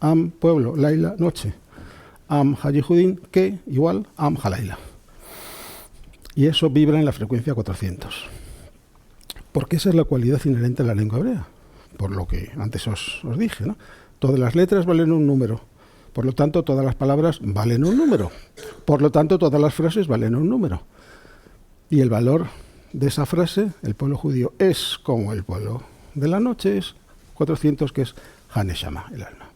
Am, pueblo, Laila, noche. Am ha-Yehudim, que igual Am ha-Laila. y eso vibra en la frecuencia 400. Porque esa es la cualidad inherente a la lengua hebrea, por lo que antes os dije, ¿no? Todas las letras valen un número, por lo tanto todas las palabras valen un número, por lo tanto todas las frases valen un número. Y el valor de esa frase, el pueblo judío es como el pueblo de la noche, es 400, que es Haneshama, el alma.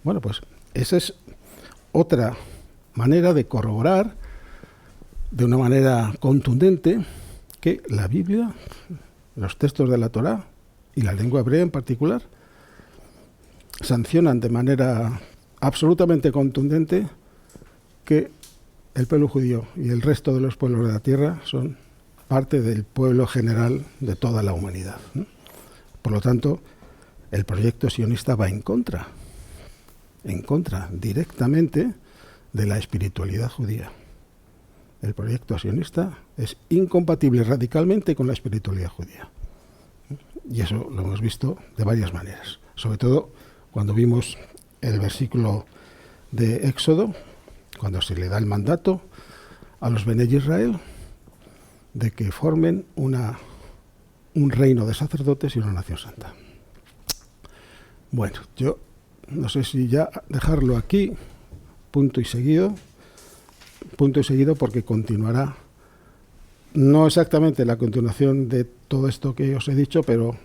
Bueno, pues esa es otra manera de corroborar de una manera contundente que la Biblia, los textos de la Torá y la lengua hebrea en particular sancionan de manera absolutamente contundente que el pueblo judío y el resto de los pueblos de la tierra son parte del pueblo general de toda la humanidad, ¿no? Por lo tanto, el proyecto sionista va en contra directamente de la espiritualidad judía. El proyecto sionista es incompatible radicalmente con la espiritualidad judía. Y eso lo hemos visto de varias maneras. Sobre todo cuando vimos el versículo de Éxodo, cuando se le da el mandato a los Bene Israel de que formen un reino de sacerdotes y una nación santa. Bueno, yo no sé si ya dejarlo aquí, punto y seguido, porque continuará, no exactamente la continuación de todo esto que os he dicho, pero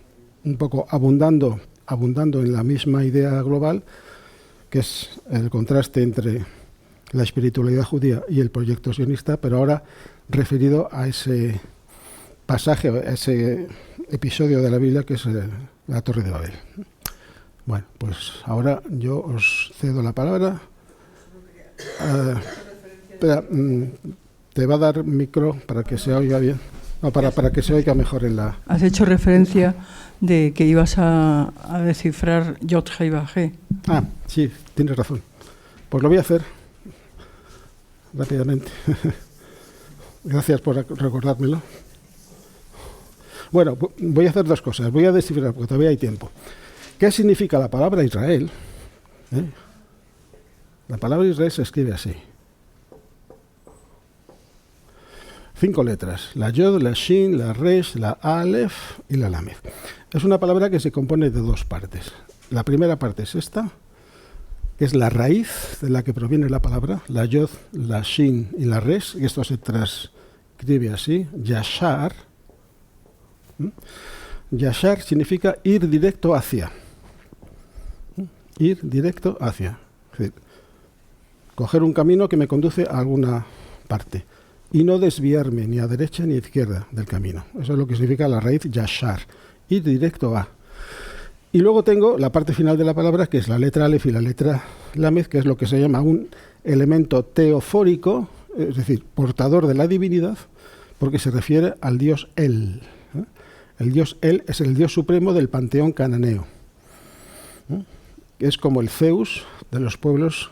un poco abundando en la misma idea global, que es el contraste entre la espiritualidad judía y el proyecto sionista, pero ahora referido a ese pasaje, a ese episodio de la Biblia que es la Torre de Babel. Bueno, pues ahora yo os cedo la palabra. Espera, te va a dar micro para que se oiga bien. No, para que se oiga mejor en la... Has hecho referencia de que ibas a descifrar Yod Hei Vav He. Ah, sí, tienes razón. Pues lo voy a hacer rápidamente. Gracias por recordármelo. Bueno, voy a hacer dos cosas. Voy a descifrar, porque todavía hay tiempo. ¿Qué significa la palabra Israel? La palabra Israel se escribe así. 5 letras. La Yod, la Shin, la Resh, la Aleph y la Lamed. Es una palabra que se compone de dos partes. La primera parte es esta, que es la raíz de la que proviene la palabra, la Yod, la Shin y la Resh, y esto se transcribe así, Yashar. Yashar significa ir directo hacia. Ir directo hacia. Es decir, coger un camino que me conduce a alguna parte y no desviarme ni a derecha ni a izquierda del camino. Eso es lo que significa la raíz Yashar, ir directo a. Y luego tengo la parte final de la palabra, que es la letra Aleph y la letra Lamed, que es lo que se llama un elemento teofórico, es decir, portador de la divinidad, porque se refiere al dios El. El dios El es el dios supremo del panteón cananeo. Es como el Zeus de los pueblos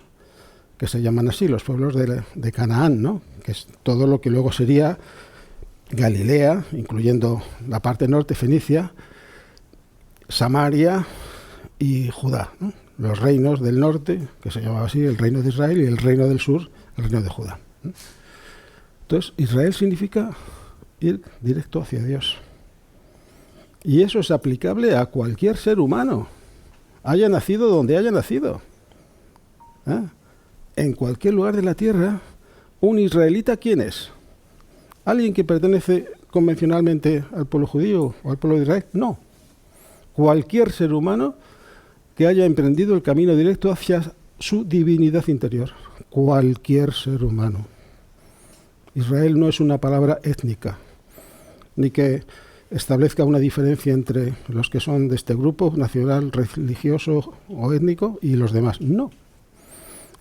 que se llaman así, los pueblos de Canaán, ¿no? Que es todo lo que luego sería Galilea, incluyendo la parte norte, Fenicia, Samaria y Judá, ¿no? Los reinos del norte, que se llamaba así, el reino de Israel, y el reino del sur, el reino de Judá. Entonces, Israel significa ir directo hacia Dios. Y eso es aplicable a cualquier ser humano, haya nacido donde haya nacido. En cualquier lugar de la tierra, un israelita, ¿quién es? ¿Alguien que pertenece convencionalmente al pueblo judío o al pueblo de Israel? No. Cualquier ser humano que haya emprendido el camino directo hacia su divinidad interior. Cualquier ser humano. Israel no es una palabra étnica, ni que establezca una diferencia entre los que son de este grupo nacional, religioso o étnico y los demás. No.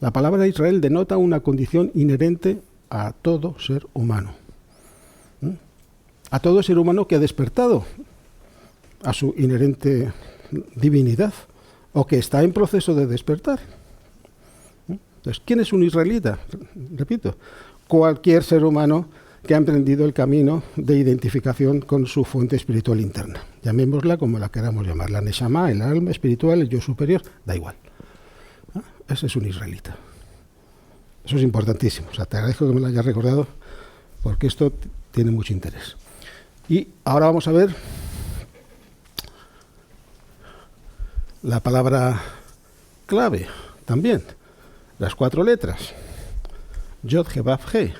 La palabra Israel denota una condición inherente a todo ser humano. A todo ser humano que ha despertado a su inherente divinidad o que está en proceso de despertar. Entonces, ¿quién es un israelita? Repito, cualquier ser humano que ha emprendido el camino de identificación con su fuente espiritual interna. Llamémosla como la queramos llamar, la Neshama, el alma espiritual, el yo superior, da igual. Ese es un israelita. Eso es importantísimo. O sea, te agradezco que me lo hayas recordado, porque esto tiene mucho interés. Y ahora vamos a ver la palabra clave también, las 4 letras. Yod He Vav He.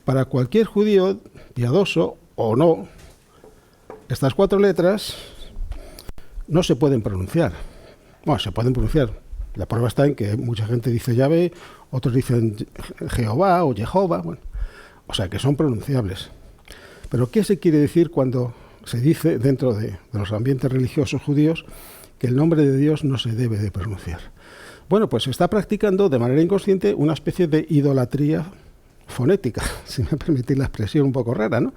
Para cualquier judío piadoso o no, estas 4 letras no se pueden pronunciar. Bueno, se pueden pronunciar. La prueba está en que mucha gente dice Yahvé, otros dicen Jehová o Jehová. Bueno, o sea que son pronunciables. Pero ¿qué se quiere decir cuando se dice dentro de los ambientes religiosos judíos que el nombre de Dios no se debe de pronunciar? Bueno, pues se está practicando de manera inconsciente una especie de idolatría fonética, si me permitís la expresión un poco rara, ¿no?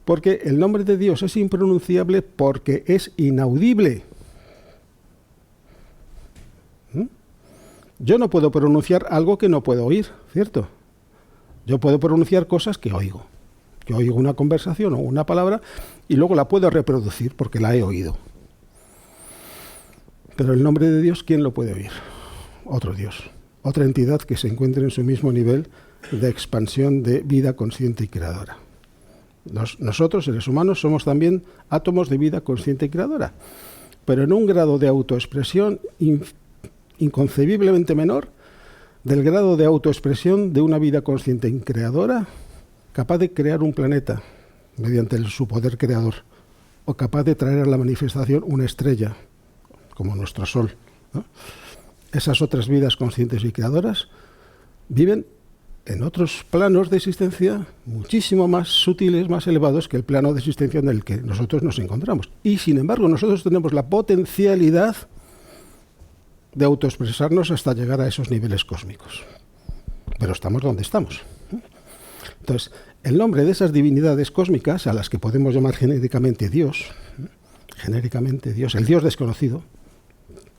Porque el nombre de Dios es impronunciable porque es inaudible. Yo no puedo pronunciar algo que no puedo oír, ¿cierto? Yo puedo pronunciar cosas que oigo. Yo oigo una conversación o una palabra y luego la puedo reproducir porque la he oído. Pero el nombre de Dios, ¿quién lo puede oír? Otro Dios, otra entidad que se encuentre en su mismo nivel de expansión de vida consciente y creadora. Nosotros, seres humanos, somos también átomos de vida consciente y creadora, pero en un grado de autoexpresión inconcebiblemente menor del grado de autoexpresión de una vida consciente y creadora capaz de crear un planeta mediante su poder creador, o capaz de traer a la manifestación una estrella, como nuestro Sol, ¿no? Esas otras vidas conscientes y creadoras viven en otros planos de existencia muchísimo más sutiles, más elevados que el plano de existencia en el que nosotros nos encontramos. Y sin embargo, nosotros tenemos la potencialidad de autoexpresarnos hasta llegar a esos niveles cósmicos. Pero estamos donde estamos. Entonces, el nombre de esas divinidades cósmicas, a las que podemos llamar genéricamente Dios, el Dios desconocido,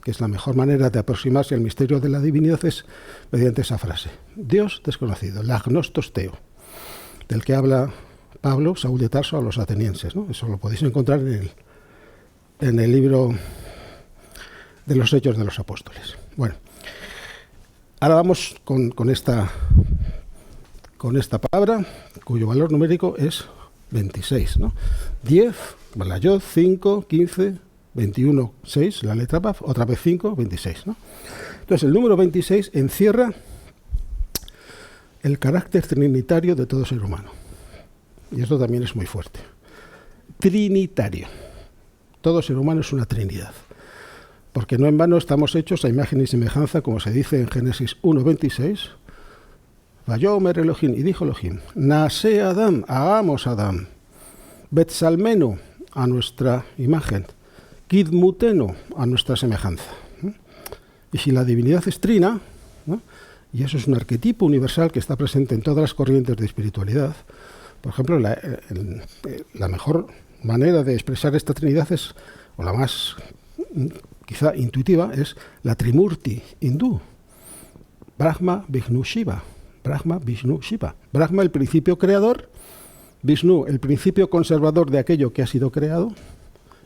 que es la mejor manera de aproximarse al misterio de la divinidad, es mediante esa frase: Dios desconocido, la agnostos theo, del que habla Pablo, Saúl de Tarso, a los atenienses, ¿no? Eso lo podéis encontrar en el libro de los Hechos de los Apóstoles. Bueno, ahora vamos con esta palabra, cuyo valor numérico es 26, ¿no? 10, la yod, 5, 15, 21, 6, la letra Vav, otra vez 5, 26, ¿no? Entonces, el número 26 encierra el carácter trinitario de todo ser humano. Y esto también es muy fuerte. Trinitario. Todo ser humano es una trinidad. Porque no en vano estamos hechos a imagen y semejanza, como se dice en Génesis 1:26. Vayomer Elohim, y dijo Elohim, Nase Adam, hagamos Adam, Betzalmenu, a nuestra imagen, Kidmutenu, a nuestra semejanza. Y si la divinidad es trina, ¿no? Y eso es un arquetipo universal que está presente en todas las corrientes de espiritualidad, por ejemplo, la mejor manera de expresar esta trinidad es, o la más quizá intuitiva, es la Trimurti hindú, Brahma, Vishnu, Shiva. Brahma, Vishnu, Shiva. Brahma, el principio creador; Vishnu, el principio conservador de aquello que ha sido creado;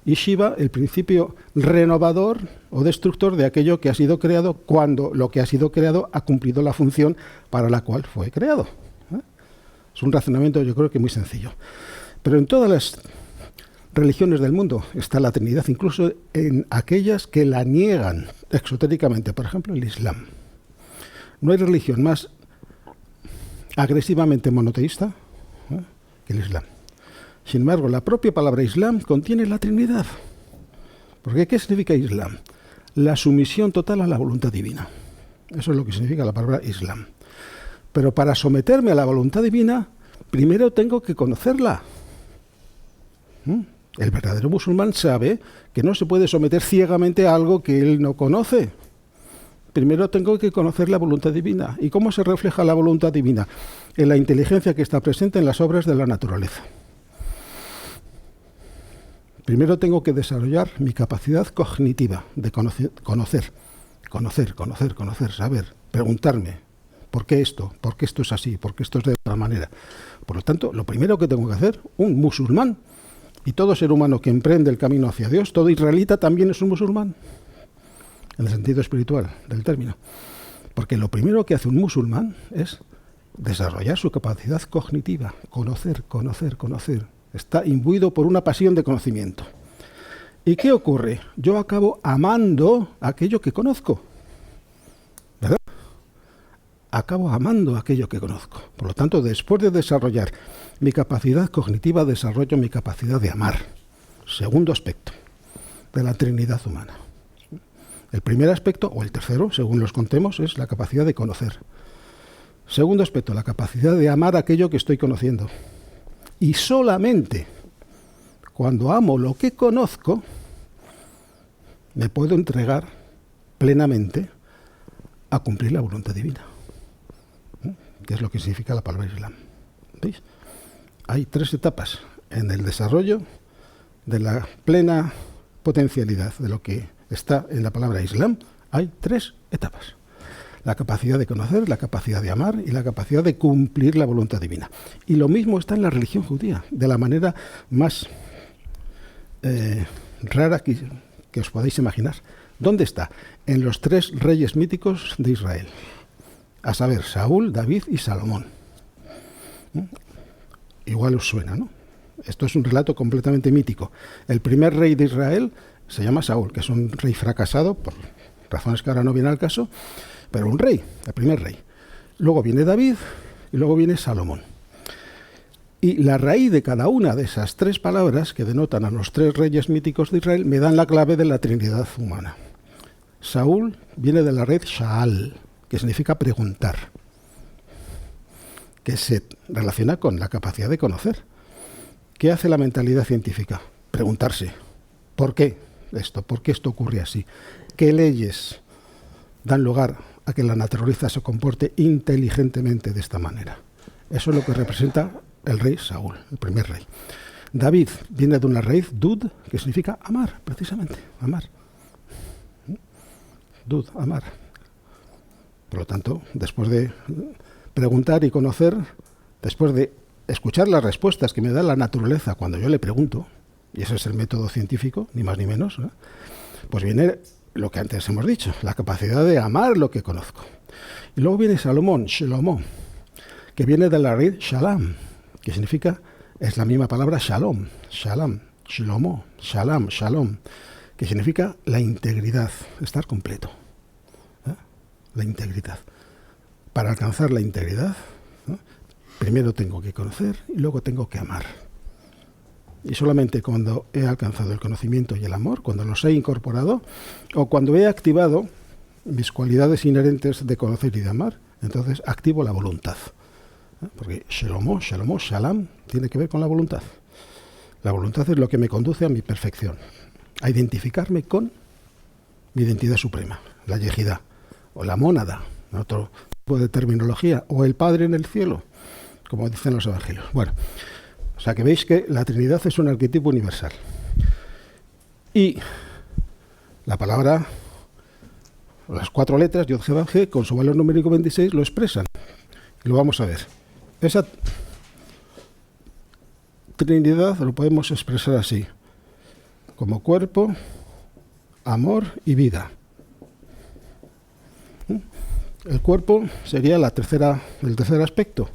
y Shiva, el principio renovador o destructor de aquello que ha sido creado cuando lo que ha sido creado ha cumplido la función para la cual fue creado. Es un razonamiento, yo creo que muy sencillo. Pero en todas las religiones del mundo está la Trinidad, incluso en aquellas que la niegan exotéricamente, por ejemplo el Islam. No hay religión más agresivamente monoteísta que el Islam. Sin embargo, la propia palabra Islam contiene la Trinidad. Porque ¿qué significa Islam? La sumisión total a la voluntad divina. Eso es lo que significa la palabra Islam. Pero para someterme a la voluntad divina, primero tengo que conocerla. El verdadero musulmán sabe que no se puede someter ciegamente a algo que él no conoce. Primero tengo que conocer la voluntad divina. ¿Y cómo se refleja la voluntad divina? En la inteligencia que está presente en las obras de la naturaleza. Primero tengo que desarrollar mi capacidad cognitiva de conocer, saber, preguntarme, ¿por qué esto? ¿Por qué esto es así? ¿Por qué esto es de otra manera? Por lo tanto, lo primero que tengo que hacer, un musulmán, y todo ser humano que emprende el camino hacia Dios, todo israelita también es un musulmán, en el sentido espiritual del término. Porque lo primero que hace un musulmán es desarrollar su capacidad cognitiva, conocer, conocer, conocer. Está imbuido por una pasión de conocimiento. ¿Y qué ocurre? Yo acabo amando aquello que conozco, ¿verdad? Acabo amando aquello que conozco. Por lo tanto, después de desarrollar mi capacidad cognitiva, desarrollo mi capacidad de amar. Segundo aspecto de la Trinidad humana. El primer aspecto, o el tercero, según los contemos, es la capacidad de conocer. Segundo aspecto, la capacidad de amar aquello que estoy conociendo. Y solamente cuando amo lo que conozco, me puedo entregar plenamente a cumplir la voluntad divina. Que es lo que significa la palabra Islam. ¿Veis? Hay 3 etapas en el desarrollo de la plena potencialidad de lo que está en la palabra Islam. Hay 3 etapas. La capacidad de conocer, la capacidad de amar y la capacidad de cumplir la voluntad divina. Y lo mismo está en la religión judía, de la manera más rara que os podáis imaginar. ¿Dónde está? En los 3 reyes míticos de Israel. A saber, Saúl, David y Salomón. Igual os suena, ¿no? Esto es un relato completamente mítico. El primer rey de Israel se llama Saúl, que es un rey fracasado, por razones que ahora no vienen al caso, pero un rey, el primer rey. Luego viene David y luego viene Salomón. Y la raíz de cada una de esas 3 palabras que denotan a los 3 reyes míticos de Israel me dan la clave de la Trinidad humana. Saúl viene de la raíz Sha'al, que significa preguntar, que se relaciona con la capacidad de conocer. ¿Qué hace la mentalidad científica? Preguntarse, ¿por qué esto? ¿Por qué esto ocurre así? ¿Qué leyes dan lugar a que la naturaleza se comporte inteligentemente de esta manera? Eso es lo que representa el rey Saúl, el primer rey. David viene de una raíz dud, que significa amar, precisamente, amar. Dud, amar. Por lo tanto, después de preguntar y conocer, después de escuchar las respuestas que me da la naturaleza cuando yo le pregunto, y ese es el método científico, ni más ni menos, ¿eh? Pues viene lo que antes hemos dicho, la capacidad de amar lo que conozco. Y luego viene Salomón, Shlomo, que viene de la raíz Shalom, que significa, es la misma palabra Shalom, Shalom, Shlomo, Shalom, Shalom, que significa la integridad, estar completo. La integridad. Para alcanzar la integridad, ¿no? Primero tengo que conocer y luego tengo que amar. Y solamente cuando he alcanzado el conocimiento y el amor, cuando los he incorporado, o cuando he activado mis cualidades inherentes de conocer y de amar, entonces activo la voluntad. Porque Shlomo, Shalom, tiene que ver con la voluntad. La voluntad es lo que me conduce a mi perfección, a identificarme con mi identidad suprema, la yejidá, o la mónada, otro tipo de terminología, o el Padre en el cielo, como dicen los evangelios. Bueno, o sea que veis que la Trinidad es un arquetipo universal. Y la palabra, las 4 letras, Yod He Vav He, con su valor numérico 26, lo expresan. Lo vamos a ver. Esa Trinidad lo podemos expresar así, como cuerpo, amor y vida. El cuerpo sería el tercer aspecto.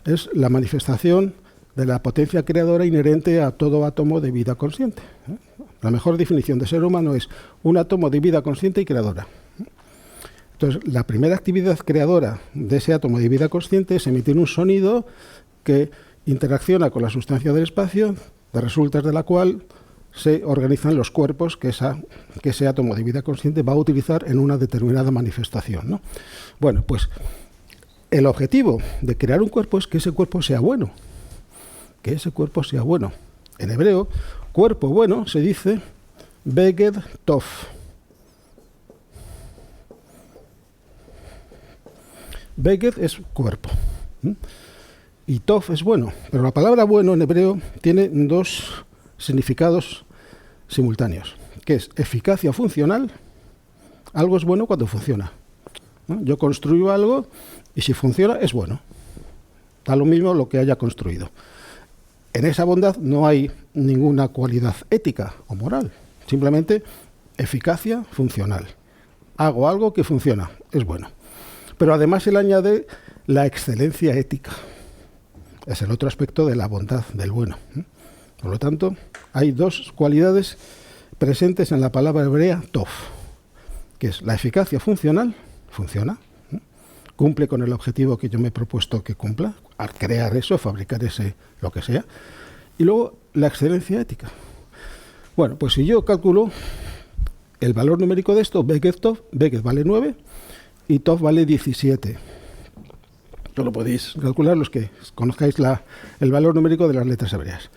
Es la manifestación de la potencia creadora inherente a todo átomo de vida consciente. La mejor definición de ser humano es un átomo de vida consciente y creadora. Entonces, la primera actividad creadora de ese átomo de vida consciente es emitir un sonido que interacciona con la sustancia del espacio, de resultas de la cual se organizan los cuerpos que ese átomo de vida consciente va a utilizar en una determinada manifestación, ¿no? Bueno, pues el objetivo de crear un cuerpo es que ese cuerpo sea bueno. Que ese cuerpo sea bueno. En hebreo, cuerpo bueno se dice Beged Tov. Beged es cuerpo. Y Tov es bueno. Pero la palabra bueno en hebreo tiene 2 significados simultáneos, que es eficacia funcional. Algo es bueno cuando funciona, ¿no? Yo construyo algo y si funciona es bueno. Da lo mismo lo que haya construido. En esa bondad no hay ninguna cualidad ética o moral, simplemente eficacia funcional. Hago algo que funciona, es bueno. Pero además se le añade la excelencia ética. Es el otro aspecto de la bondad, del bueno. Por lo tanto, hay dos cualidades presentes en la palabra hebrea tov, que es la eficacia funcional, funciona, cumple con el objetivo que yo me he propuesto que cumpla, al crear eso, fabricar ese, lo que sea, y luego la excelencia ética. Bueno, pues si yo calculo el valor numérico de esto, Beget Tov, Beget vale 9 y Tov vale 17. Esto lo podéis calcular los que conozcáis el valor numérico de las letras hebreas.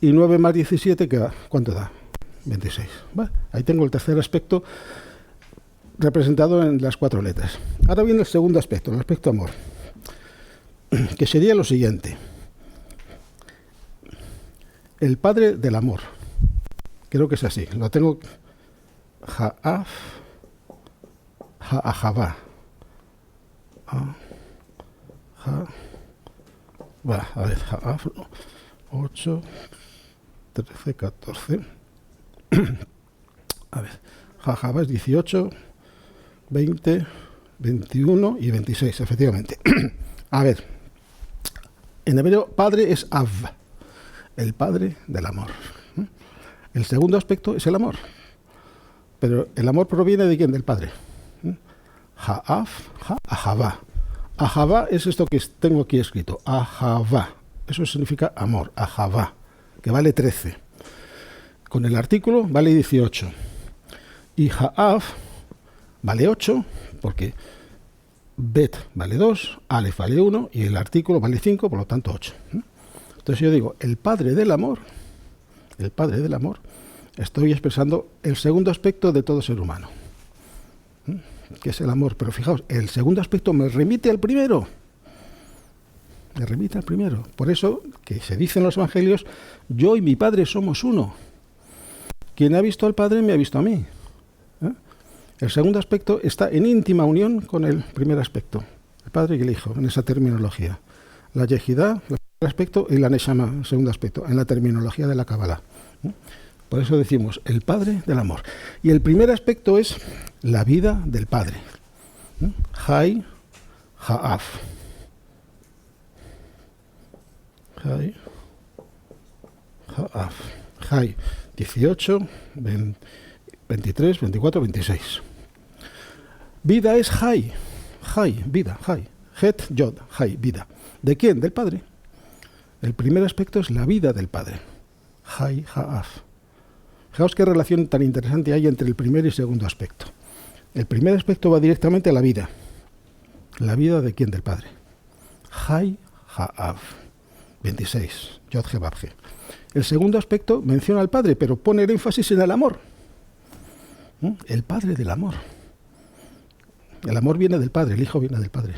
Y 9 más 17, ¿cuánto da? 26. ¿Vale? Ahí tengo el tercer aspecto representado en las 4 letras. Ahora viene el segundo aspecto, el aspecto amor, que sería lo siguiente. El padre del amor. Creo que es así. Lo tengo... Ha'af, Ha'ahavá. A ver, Ha'af, 8, 13, 14. A ver, Ha'ahavá es 18, 20, 21 y 26, efectivamente. A ver, en hebreo, padre es Av, el padre del amor. El segundo aspecto es el amor. Pero el amor proviene de quién? Del padre. Ha'af, Ha'ahavá. Ahavá es esto que tengo aquí escrito. Ahavá. Eso significa amor. Ahavá. Que vale 13. Con el artículo vale 18. Y Ha'af vale 8, porque Bet vale 2, Alef vale 1 y el artículo vale 5, por lo tanto 8. Entonces yo digo, el padre del amor, estoy expresando el segundo aspecto de todo ser humano, que es el amor. Pero fijaos, el segundo aspecto me remite al primero. Por eso, que se dice en los evangelios, yo y mi Padre somos uno. Quien ha visto al Padre me ha visto a mí. El segundo aspecto está en íntima unión con el primer aspecto, el Padre y el Hijo, en esa terminología. La Yehidá, el primer aspecto, y la Neshama, el segundo aspecto, en la terminología de la Kabbalah. Por eso decimos el Padre del amor. Y el primer aspecto es la vida del Padre. Hay, Ha'af. Hay, Ha'af. Hay 18, 23, 24, 26. Vida es Hay. Hay, vida, Hay. Het, Yod, Hay, vida. ¿De quién? Del Padre. El primer aspecto es la vida del Padre. Hay, Ha'af. Fijaos qué relación tan interesante hay entre el primer y segundo aspecto. El primer aspecto va directamente a la vida. ¿La vida de quién? Del Padre. Hay, Ha'af. 26. Yod, He, Vav, He. El segundo aspecto menciona al Padre, pero pone el énfasis en el amor. El Padre del amor. El amor viene del Padre, el Hijo viene del Padre.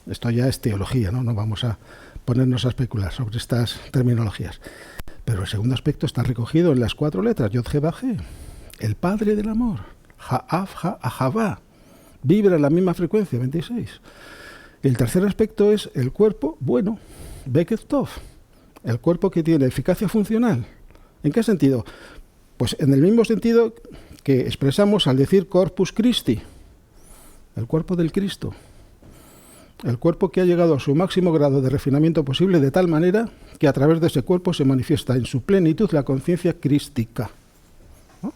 Esto ya es teología, ¿no? No vamos a ponernos a especular sobre estas terminologías. Pero el segundo aspecto está recogido en las 4 letras, Yod, He, Vav, He. El Padre del amor. Ha'af, Ha'ahavá. Vibra en la misma frecuencia, 26. El tercer aspecto es el cuerpo bueno, Beget Tov. El cuerpo que tiene eficacia funcional. ¿En qué sentido? Pues en el mismo sentido que expresamos al decir Corpus Christi, el cuerpo del Cristo. El cuerpo que ha llegado a su máximo grado de refinamiento posible de tal manera que a través de ese cuerpo se manifiesta en su plenitud la conciencia crística. ¿No?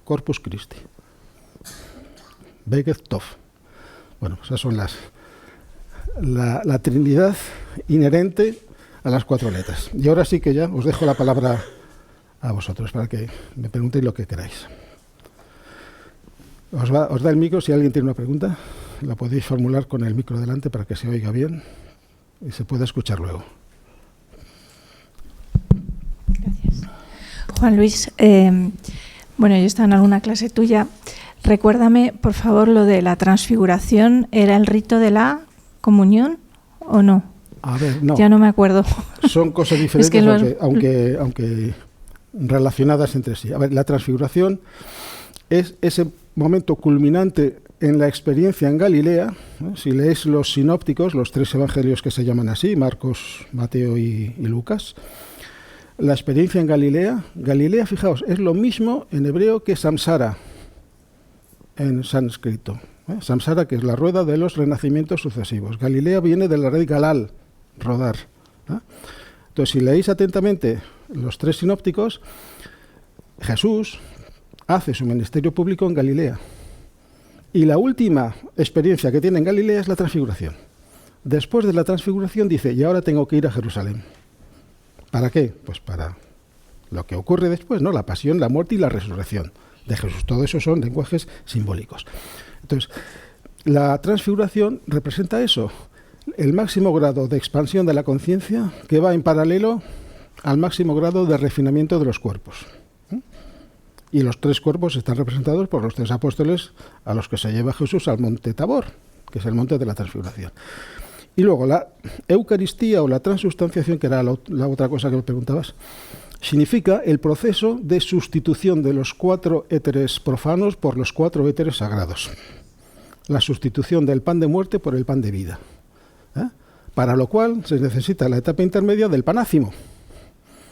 Corpus Christi. Beget Tov. Bueno, esas son la Trinidad inherente a las 4 letras. Y ahora sí que ya os dejo la palabra a vosotros para que me preguntéis lo que queráis. Os da el micro, si alguien tiene una pregunta, la podéis formular con el micro delante para que se oiga bien y se pueda escuchar luego. Gracias. Juan Luis, bueno, yo estaba en alguna clase tuya. Recuérdame, por favor, lo de la transfiguración. ¿Era el rito de la comunión o no? A ver, no. Ya no me acuerdo. Son cosas diferentes, es que aunque relacionadas entre sí. A ver, la transfiguración es ese momento culminante en la experiencia en Galilea, ¿no? Si leéis los sinópticos, los 3 evangelios que se llaman así, Marcos, Mateo y Lucas, la experiencia en Galilea, fijaos, es lo mismo en hebreo que samsara en sánscrito. Samsara, que es la rueda de los renacimientos sucesivos. Galilea viene de la raíz galal, rodar. Entonces, si leéis atentamente los 3 sinópticos, Jesús hace su ministerio público en Galilea. Y la última experiencia que tiene en Galilea es la transfiguración. Después de la transfiguración dice, y ahora tengo que ir a Jerusalén. ¿Para qué? Pues para lo que ocurre después, ¿no? La pasión, la muerte y la resurrección de Jesús. Todo eso son lenguajes simbólicos. Entonces, la transfiguración representa eso, el máximo grado de expansión de la conciencia que va en paralelo al máximo grado de refinamiento de los cuerpos. Y los 3 cuerpos están representados por los 3 apóstoles a los que se lleva Jesús al monte Tabor, que es el monte de la transfiguración. Y luego la Eucaristía o la transustanciación, que era la otra cosa que me preguntabas, significa el proceso de sustitución de los 4 éteres profanos por los 4 éteres sagrados. La sustitución del pan de muerte por el pan de vida. Para lo cual se necesita la etapa intermedia del panácimo.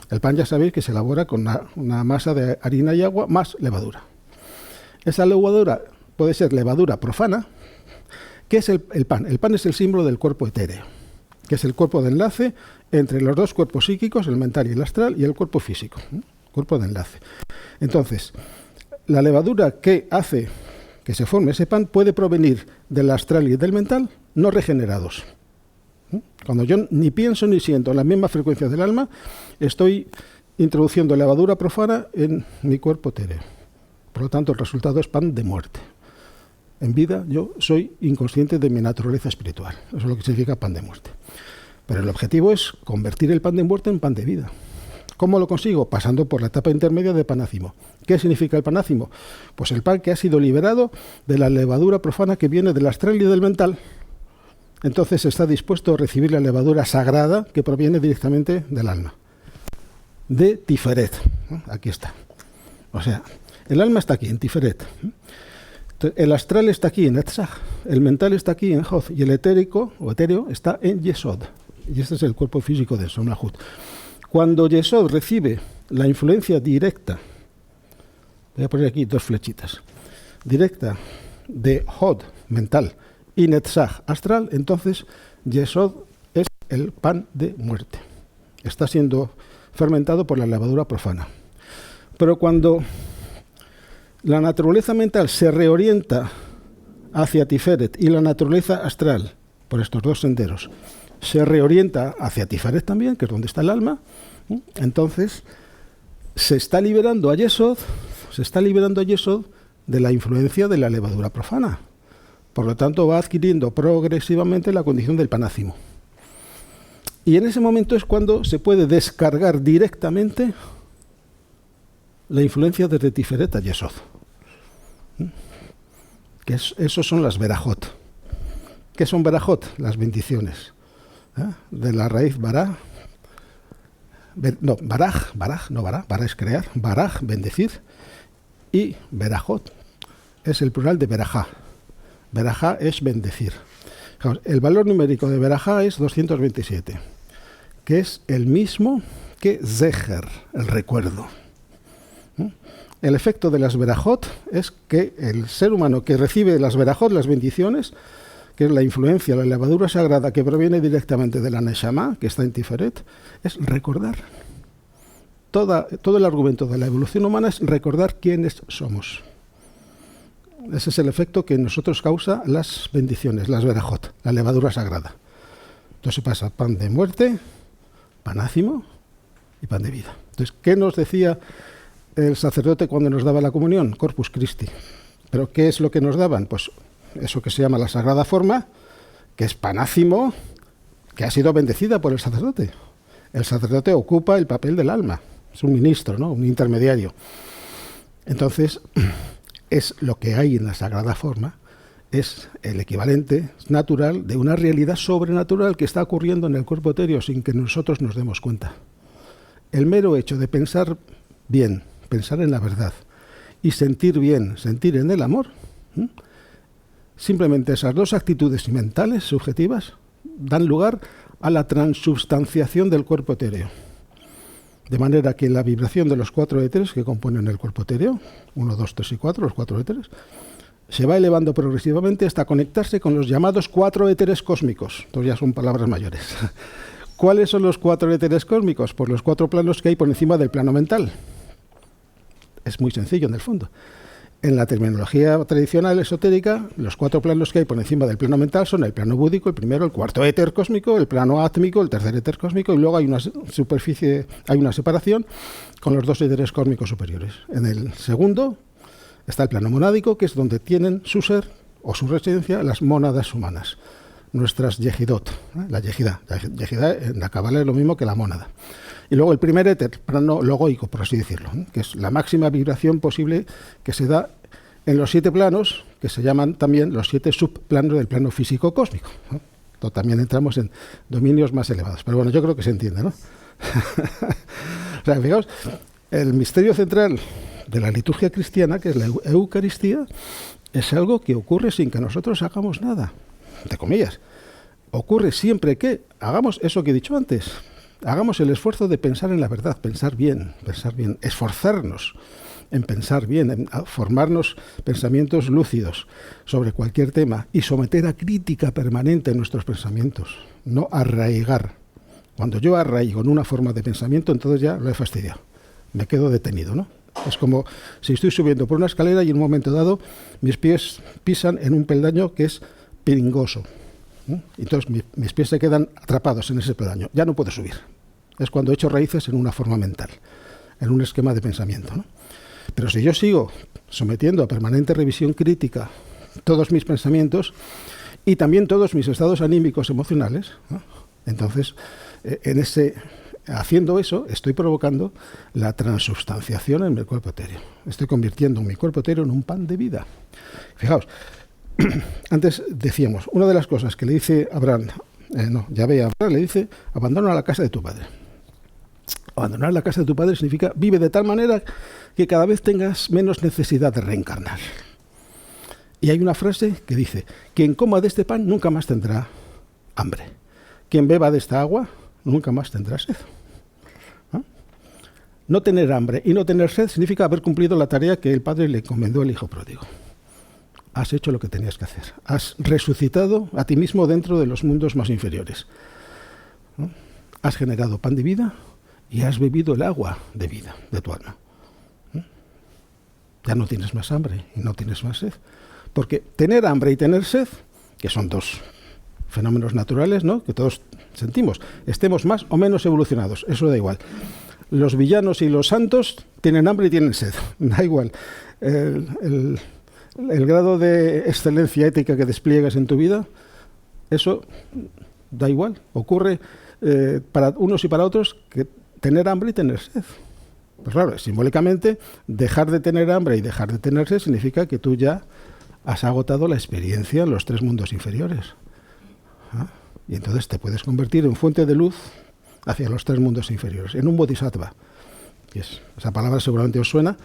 El pan ya sabéis que se elabora con una masa de harina y agua más levadura. Esa levadura puede ser levadura profana. ¿Qué es el pan? El pan es el símbolo del cuerpo etéreo, que es el cuerpo de enlace entre los 2 cuerpos psíquicos, el mental y el astral, y el cuerpo físico, cuerpo de enlace. Entonces, la levadura que hace que se forme ese pan puede provenir del astral y del mental no regenerados. Cuando yo ni pienso ni siento en la misma frecuencia del alma, estoy introduciendo levadura profana en mi cuerpo etéreo. Por lo tanto, el resultado es pan de muerte. En vida yo soy inconsciente de mi naturaleza espiritual. Eso es lo que significa pan de muerte. Pero el objetivo es convertir el pan de muerte en pan de vida. ¿Cómo lo consigo? Pasando por la etapa intermedia de panácimo. ¿Qué significa el panácimo? Pues el pan que ha sido liberado de la levadura profana que viene del astral y del mental. Entonces está dispuesto a recibir la levadura sagrada que proviene directamente del alma. De Tiferet. Aquí está. O sea, el alma está aquí, en Tiferet. El astral está aquí, en Netzach. El mental está aquí, en Jod. Y el etérico, o etéreo, está en Yesod. Y este es el cuerpo físico de Somnahut. Cuando Yesod recibe la influencia directa, voy a poner aquí 2 flechitas, directa de Jod, mental, y Netzach, astral, entonces Yesod es el pan de muerte. Está siendo fermentado por la levadura profana. Pero cuando la naturaleza mental se reorienta hacia Tiferet y la naturaleza astral, por estos 2 senderos, se reorienta hacia Tiferet también, que es donde está el alma, entonces se está liberando a Yesod de la influencia de la levadura profana. Por lo tanto, va adquiriendo progresivamente la condición del panácimo. Y en ese momento es cuando se puede descargar directamente la influencia desde Tiferet a Yesod. Esos son las verajot. ¿Qué son verajot? Las bendiciones. De la raíz baraj. Baraj es crear. Baraj, bendecir. Y verajot es el plural de verajá. Verajá es bendecir. El valor numérico de verajá es 227, que es el mismo que zeher, el recuerdo. El efecto de las verajot es que el ser humano que recibe las verajot, las bendiciones, que es la influencia, la levadura sagrada que proviene directamente de la Neshama, que está en Tiferet, es recordar. Todo el argumento de la evolución humana es recordar quiénes somos. Ese es el efecto que en nosotros causa las bendiciones, las verajot, la levadura sagrada. Entonces pasa pan de muerte, panácimo y pan de vida. Entonces, ¿qué nos decía el sacerdote cuando nos daba la comunión? Corpus Christi. ¿Pero qué es lo que nos daban? Pues eso que se llama la sagrada forma, que es panácimo, que ha sido bendecida por el sacerdote. El sacerdote ocupa el papel del alma, es un ministro, ¿no? Un intermediario. Entonces, es lo que hay en la sagrada forma, es el equivalente natural de una realidad sobrenatural que está ocurriendo en el cuerpo etéreo sin que nosotros nos demos cuenta. El mero hecho de pensar bien, pensar en la verdad y sentir bien, sentir en el amor, simplemente esas 2 actitudes mentales subjetivas dan lugar a la transubstanciación del cuerpo etéreo. De manera que la vibración de los 4 éteres que componen el cuerpo etéreo, 1, 2, 3 y 4, los 4 éteres, se va elevando progresivamente hasta conectarse con los llamados 4 éteres cósmicos. Estos ya son palabras mayores. ¿Cuáles son los 4 éteres cósmicos? Pues los 4 planos que hay por encima del plano mental. Es muy sencillo en el fondo. En la terminología tradicional esotérica, los 4 planos que hay por encima del plano mental son el plano búdico, el primero, el cuarto éter cósmico, el plano átmico, el tercer éter cósmico, y luego hay una hay una separación con los 2 éteres cósmicos superiores. En el segundo está el plano monádico, que es donde tienen su ser o su residencia las mónadas humanas, nuestras yejidot, la yejidá. La yejidá en la cábala es lo mismo que la mónada. Y luego el primer éter, plano logoico, por así decirlo, que es la máxima vibración posible que se da en los 7 planos, que se llaman también los 7 subplanos del plano físico cósmico. También entramos en dominios más elevados. Pero bueno, yo creo que se entiende, ¿no? O sea, fijaos, el misterio central de la liturgia cristiana, que es la Eucaristía, es algo que ocurre sin que nosotros hagamos nada, entre comillas. Ocurre siempre que hagamos eso que he dicho antes. Hagamos el esfuerzo de pensar en la verdad, pensar bien, esforzarnos en pensar bien, en formarnos pensamientos lúcidos sobre cualquier tema y someter a crítica permanente nuestros pensamientos, no arraigar. Cuando yo arraigo en una forma de pensamiento, entonces ya lo he fastidiado, me quedo detenido, ¿no? Es como si estoy subiendo por una escalera y en un momento dado mis pies pisan en un peldaño que es peringoso. Entonces mis pies se quedan atrapados en ese peldaño, ya no puedo subir. Es cuando he hecho raíces en una forma mental, en un esquema de pensamiento, ¿no? Pero si yo sigo sometiendo a permanente revisión crítica todos mis pensamientos y también todos mis estados anímicos emocionales, ¿no? Entonces haciendo eso estoy provocando la transubstanciación en mi cuerpo etéreo. Estoy convirtiendo mi cuerpo etéreo en un pan de vida. Fijaos, antes decíamos, una de las cosas que le dice Abraham, Yahvé a Abraham le dice, abandona la casa de tu padre. Abandonar la casa de tu padre significa vive de tal manera que cada vez tengas menos necesidad de reencarnar. Y hay una frase que dice, quien coma de este pan nunca más tendrá hambre. Quien beba de esta agua nunca más tendrá sed. No tener hambre y no tener sed significa haber cumplido la tarea que el padre le encomendó al hijo pródigo. Has hecho lo que tenías que hacer. Has resucitado a ti mismo dentro de los mundos más inferiores. ¿No? Has generado pan de vida y has bebido el agua de vida de tu alma. Ya no tienes más hambre y no tienes más sed. Porque tener hambre y tener sed, que son 2 fenómenos naturales, ¿no?, que todos sentimos, estemos más o menos evolucionados, eso da igual. Los villanos y los santos tienen hambre y tienen sed, da igual. El grado de excelencia ética que despliegas en tu vida, eso da igual. Ocurre para unos y para otros que tener hambre y tener sed. Pues claro, simbólicamente, dejar de tener hambre y dejar de tener sed significa que tú ya has agotado la experiencia en los 3 mundos inferiores. Y entonces te puedes convertir en fuente de luz hacia los 3 mundos inferiores, en un bodhisattva. Esa palabra seguramente os suena.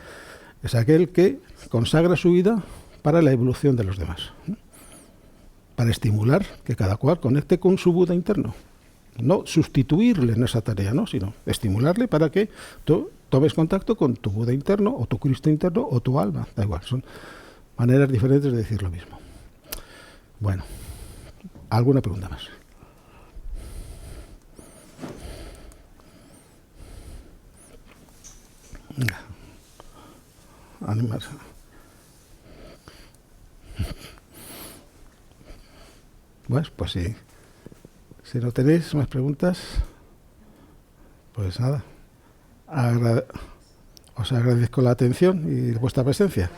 Es aquel que consagra su vida para la evolución de los demás, para estimular que cada cual conecte con su Buda interno. No sustituirle en esa tarea, ¿no?, sino estimularle para que tú tomes contacto con tu Buda interno o tu Cristo interno o tu alma, da igual, son maneras diferentes de decir lo mismo. Bueno, ¿alguna pregunta más? Animarse. Bueno, pues sí. Si no tenéis más preguntas, pues nada. Os agradezco la atención y vuestra presencia.